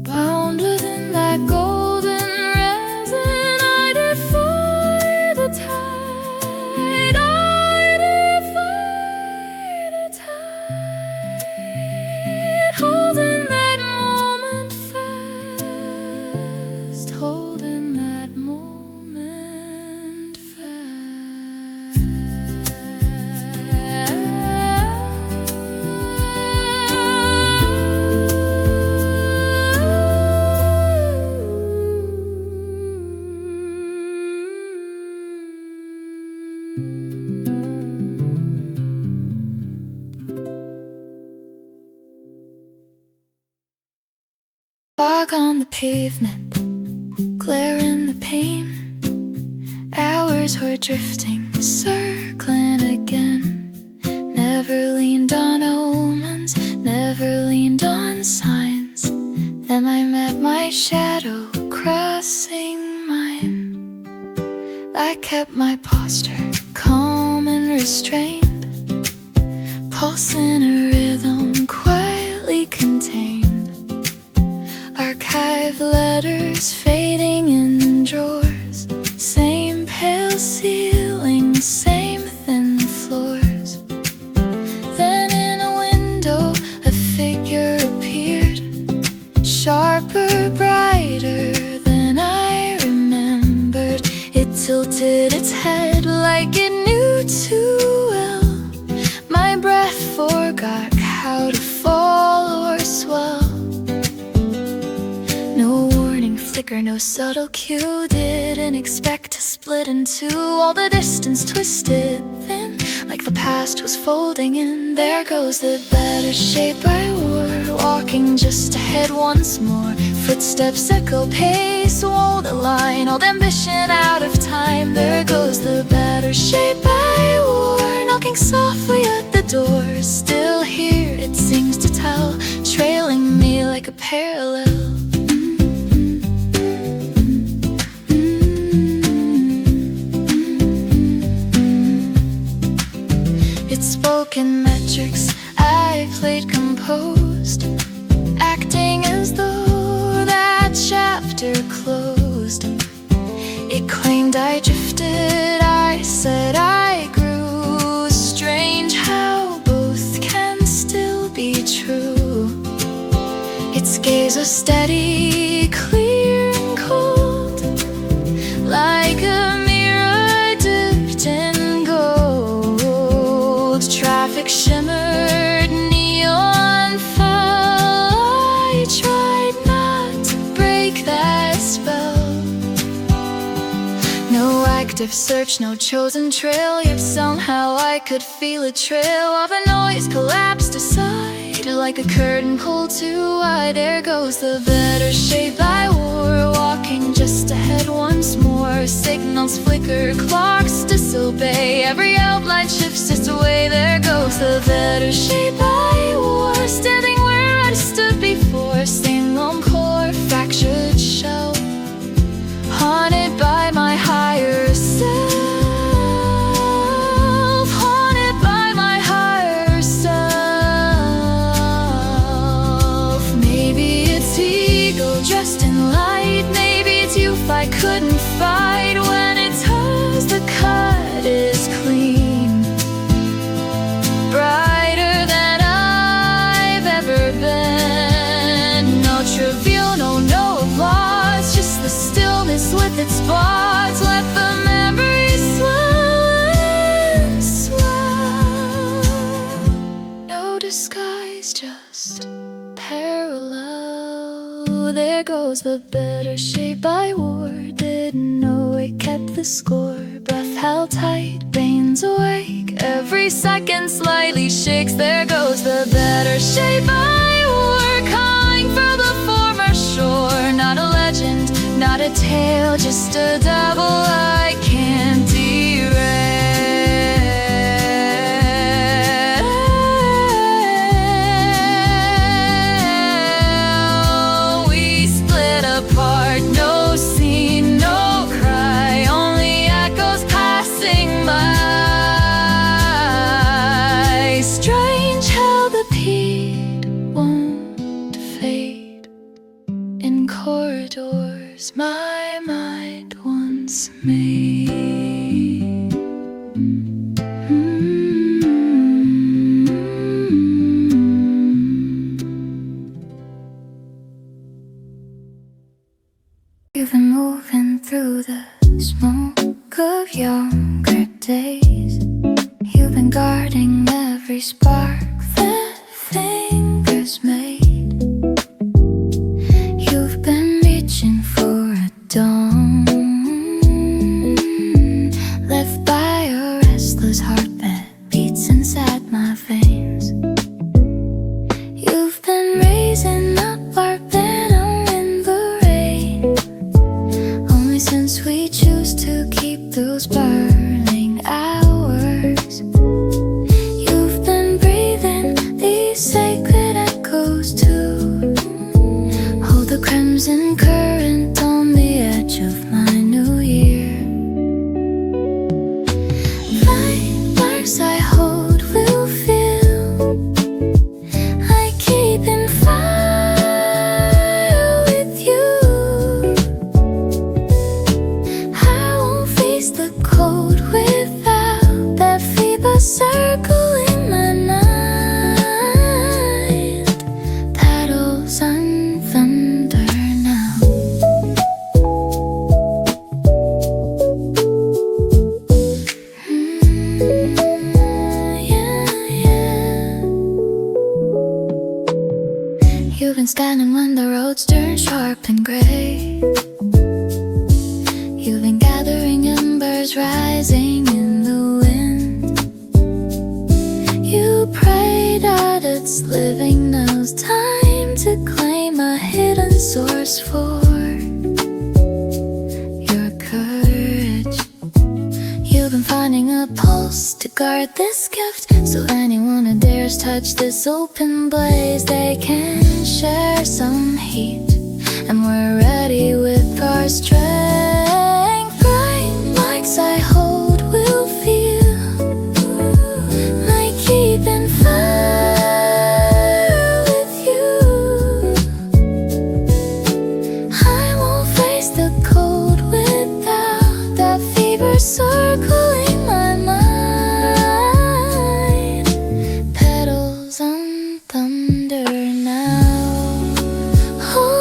Bound within that golden resin, I defy the tide, I defy the tide. Holding that moment fast, holding that moment fog on the pavement, glare in the pane. Hours were drifting, circling again. Never leaned on omens, never leaned on signs. Then I met my shadow crossing mine. I kept my posture calm and restrained, pulse in a rhythm quietly contained. Archive letters fading in drawers, same pale ceiling, same thin floors. Then in a window a figure appeared, sharper, brighter than I remembered. It tilted its head like it knew too well. My breath forgot how to fall or swell. No warning flicker, no subtle cue. Didn't expect to split in two. All the distance twisted thin, like the past was folding in. There goes the better shape I wore, walking just ahead once more. Footsteps echo pace, won't align, old ambition out of time. There goes the better shape I wore, knocking softly at the door. Still here, it seems to tell, trailing me like a parallel. Spoken metrics, I played composed, acting as though that chapter closed. It claimed I drifted, I said I grew. so steady, clear and cold, like a mirror dipped in gold. Traffic shimmered, neon fell. I tried not to break that spell. No active search, no chosen trail, yet somehow I could feel a trail of a noise collapsed aside, like a curtain pulled too wide. There goes the better shape I wore, walking just ahead once more. Signals flicker, clocks disobey, every outline shifts its way. There goes the better shape I wore, standing where I stood before. Same encore, fractured shell, haunted by my higher self, haunted by my higher self. Maybe it's ego dressed in light, maybe it's youth I couldn't fight. When it's hers, the cut is clean, brighter than I've ever been. No trivial, no applause, just the stillness with its spots. Let the memories swell and swell. No disguise, just parallel. There goes the better shape I wore, didn't know it kept the score. Breath held tight, veins awake, every second slightly shakes. There goes the better shape I wore, calling from the former shore. Not a legend, not a tale, just a devil I can't derail. We split apart, no scene, no cry, only echoes passing by. Strange how the beat won't fade in corridors my mind once made. You've been moving through the smoke of younger days. You've been guarding every spark that fingers made. You've been reaching for a dawn, left by a restless heart that beats inside my veins. You've been raising up our venom in the rain, only since we choose to keep those burning hours. You've been breathing these sacred echoes too. Hold the crimson current on the edge of my new year. Light marks I hold will feel. I keep in fire with you. I won't face the cold without that fever circle in my night. Petals and thunder now. Yeah. You've been scanning when the roads turn sharp and gray. You've been gathering embers rising in the wind. You prayed out its living now's time to claim a hidden source for your courage. You've been finding a pulse to guard this gift, so anyone who dares touch this open blaze, they can share some heat, and we're ready with our strength. Bright marks I hold will feel. I keep in fire with you. I won't face the cold without that fever circling my mind. Petals and thunder now. Oh,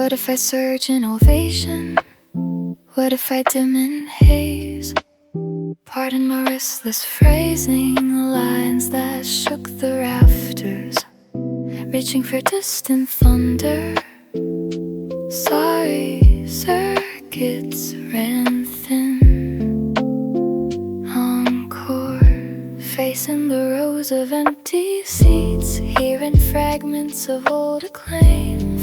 What if I surge in ovation? What if I dim in haze? Pardon my restless phrasing, the lines that shook the rafters, reaching for distant thunder. Sorry, circuits ran thin. Encore, facing the rows of empty seats, hearing fragments of old acclaim.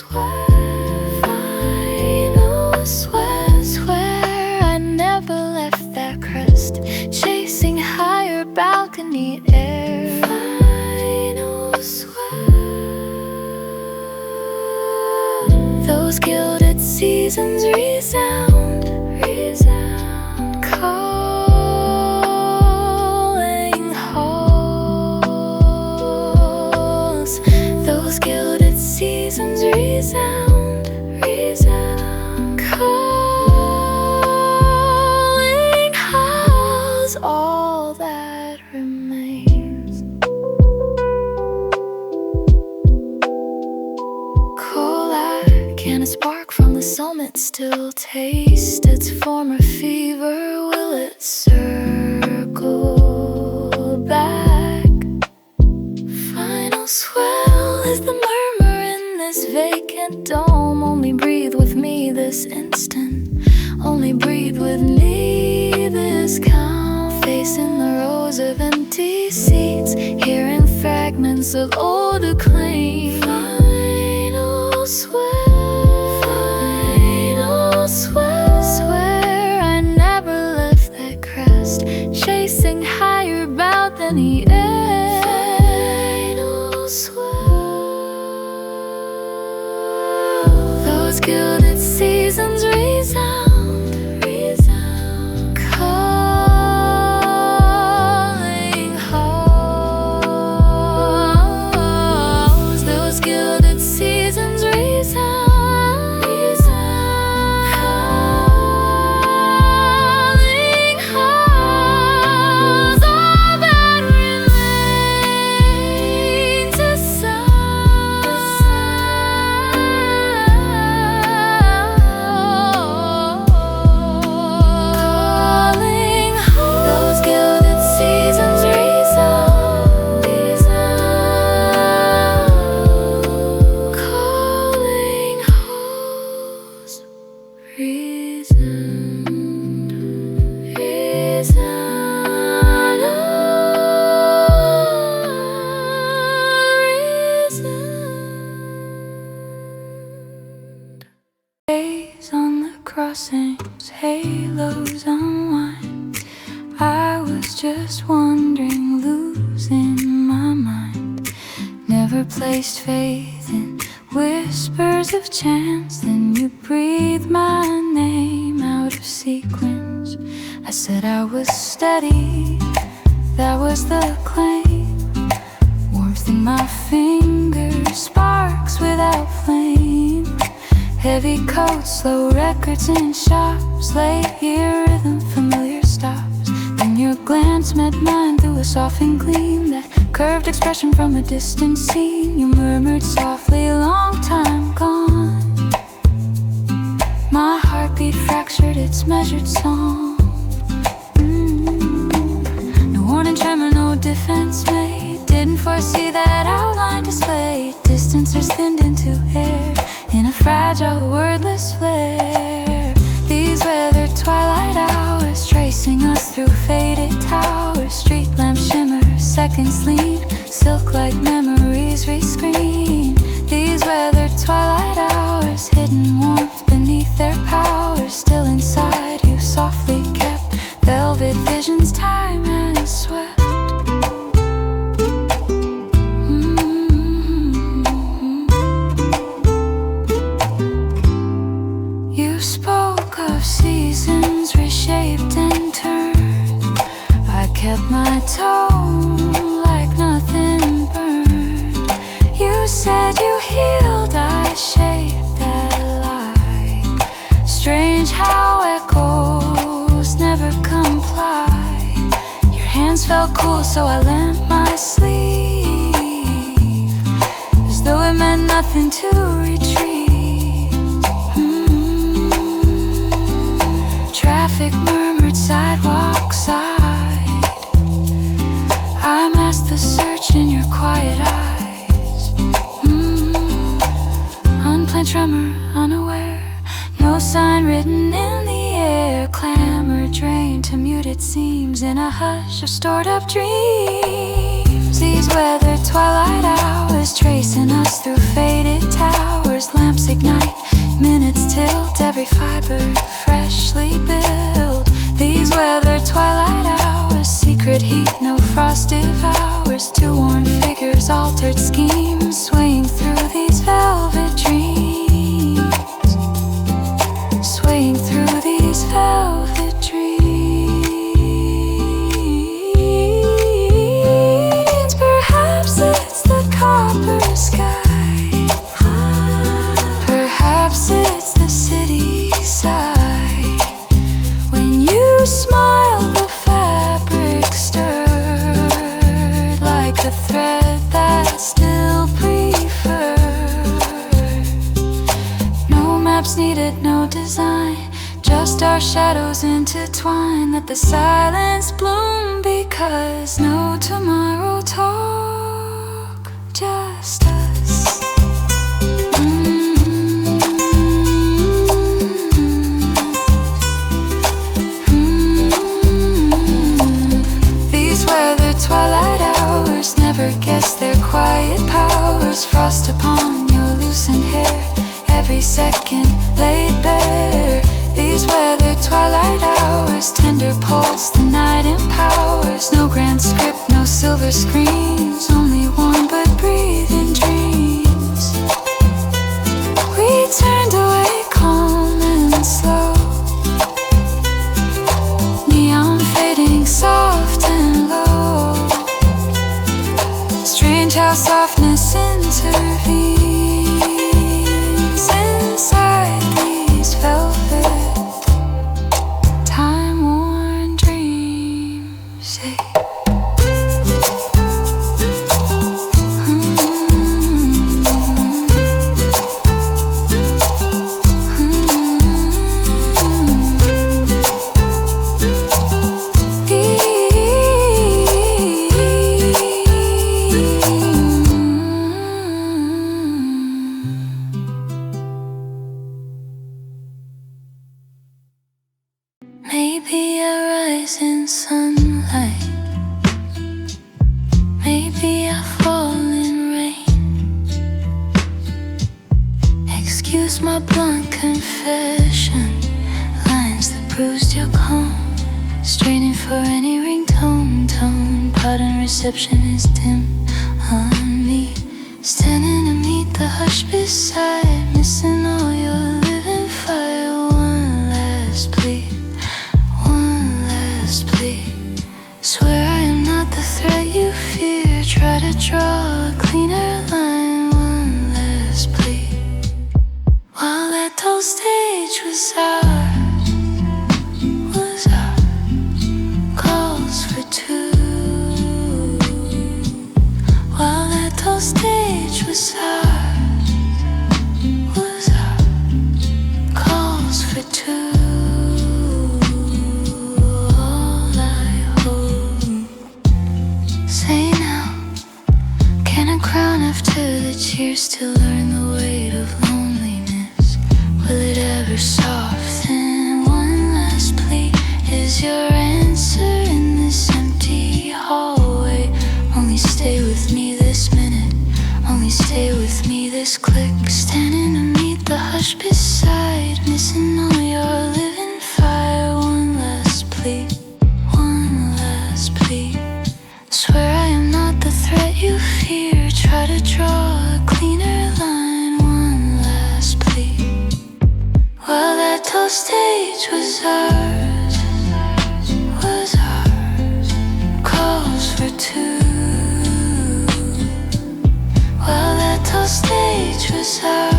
Final swear I never left that crest, chasing higher balcony air. Final swear, those gilded seasons resound, calling halls. Those gilded seasons resound, calling halls. All that remains, colac and a spark from the summit still taste its former fever. Will it circle back? Final swell is the murmur in this vacant dome. Only breathe with me this instant, only breathe with me this count. Facing the rows of empty seats, hearing fragments of old acclaim. Final swear I never left that crest, chasing higher about than the air. Final swear, those gilded seasons resound, calling halls. Those gilded seasons resound, calling halls. All that remains is calling halls. Those gilded seasons resound, calling halls. Days on the crossings, halos unwind. I was just wandering, losing my mind. Never placed faith in whispers of chance. Then you breathed my name out of sequence. I said I was steady, that was the claim. Warmth in my fingers, sparks without flame. Heavy coats, slow records in shops, late year rhythm, familiar stops. Then your glance met mine through a softened gleam, that curved expression from a distant scene. You murmured softly, long time gone. My heartbeat fractured its measured song. No warning tremor, no defense made. Didn't foresee that outline displayed. Distancers thinned into air in a fragile, wordless flare. These weathered twilight hours, tracing us through faded towers. Street lamp shimmer, seconds lean, silk like memories rescreen. These weathered twilight hours, hidden warmth beneath their power. Still inside you, softly kept, velvet visions time has swept. You spoke of seasons reshaped and turned. I kept my tone like nothing burned. You said you healed, I shaped that light. Strange how echoes never comply. Your hands felt cool, so I lent my sleeve. As though it meant nothing to retreat. Traffic murmured sidewalk side. I masked the search in your quiet eyes. Unplanned tremor, unaware. No sign written in the air. Clamor drained to muted seams in a hush of stored up dreams. These weathered twilight hours tracing us through faded towers. Lamps ignite, minutes tilt, every fiber freshly built. These weathered twilight hours, secret heat, no frost devours. Two worn figures, altered schemes, swaying through these velvet dreams. Swaying through these velvet dreams. Perhaps it's the copper sky. Perhaps it's the city side. When you smile, the fabric stirred like a thread that still preferred. No maps needed, no design, just our shadows intertwine. Let the silence bloom, because no tomorrow talk, just us. These weathered twilight hours, never guess their quiet powers. Frost upon your loosened hair, every second laid bare. These weathered twilight hours, tender pulse, the night empowers. No grand script, no silver screens, only warm but breathing dreams. We turned away calm and slow, neon fading soft and low. Strange how softness intervenes inside these velvet time-worn dreams. Maybe I rise in sunlight, maybe I fall in rain. Excuse my blunt confession, lines that bruised your comb. Straining for any ringtone, tone. Pardon, reception is dim on me. Standing to meet the hush beside, missing all your living fire. One last plea, plea. Swear I am not the threat you fear. Try to draw a cleaner line. One last plea. While that whole stage was ours, calls for two. While that whole stage was ours, calls for two. After the tears to learn the weight of loneliness, will it ever soften? One last plea is your answer in this empty hallway. Only stay with me this minute, only stay with me this click. Standing to meet the hush beside, missing all your living fire. One last plea, one last plea. Swear I am not the threat you fear. Try to draw a cleaner line. One last plea. While that whole stage was ours, calls for two. While that whole stage was ours.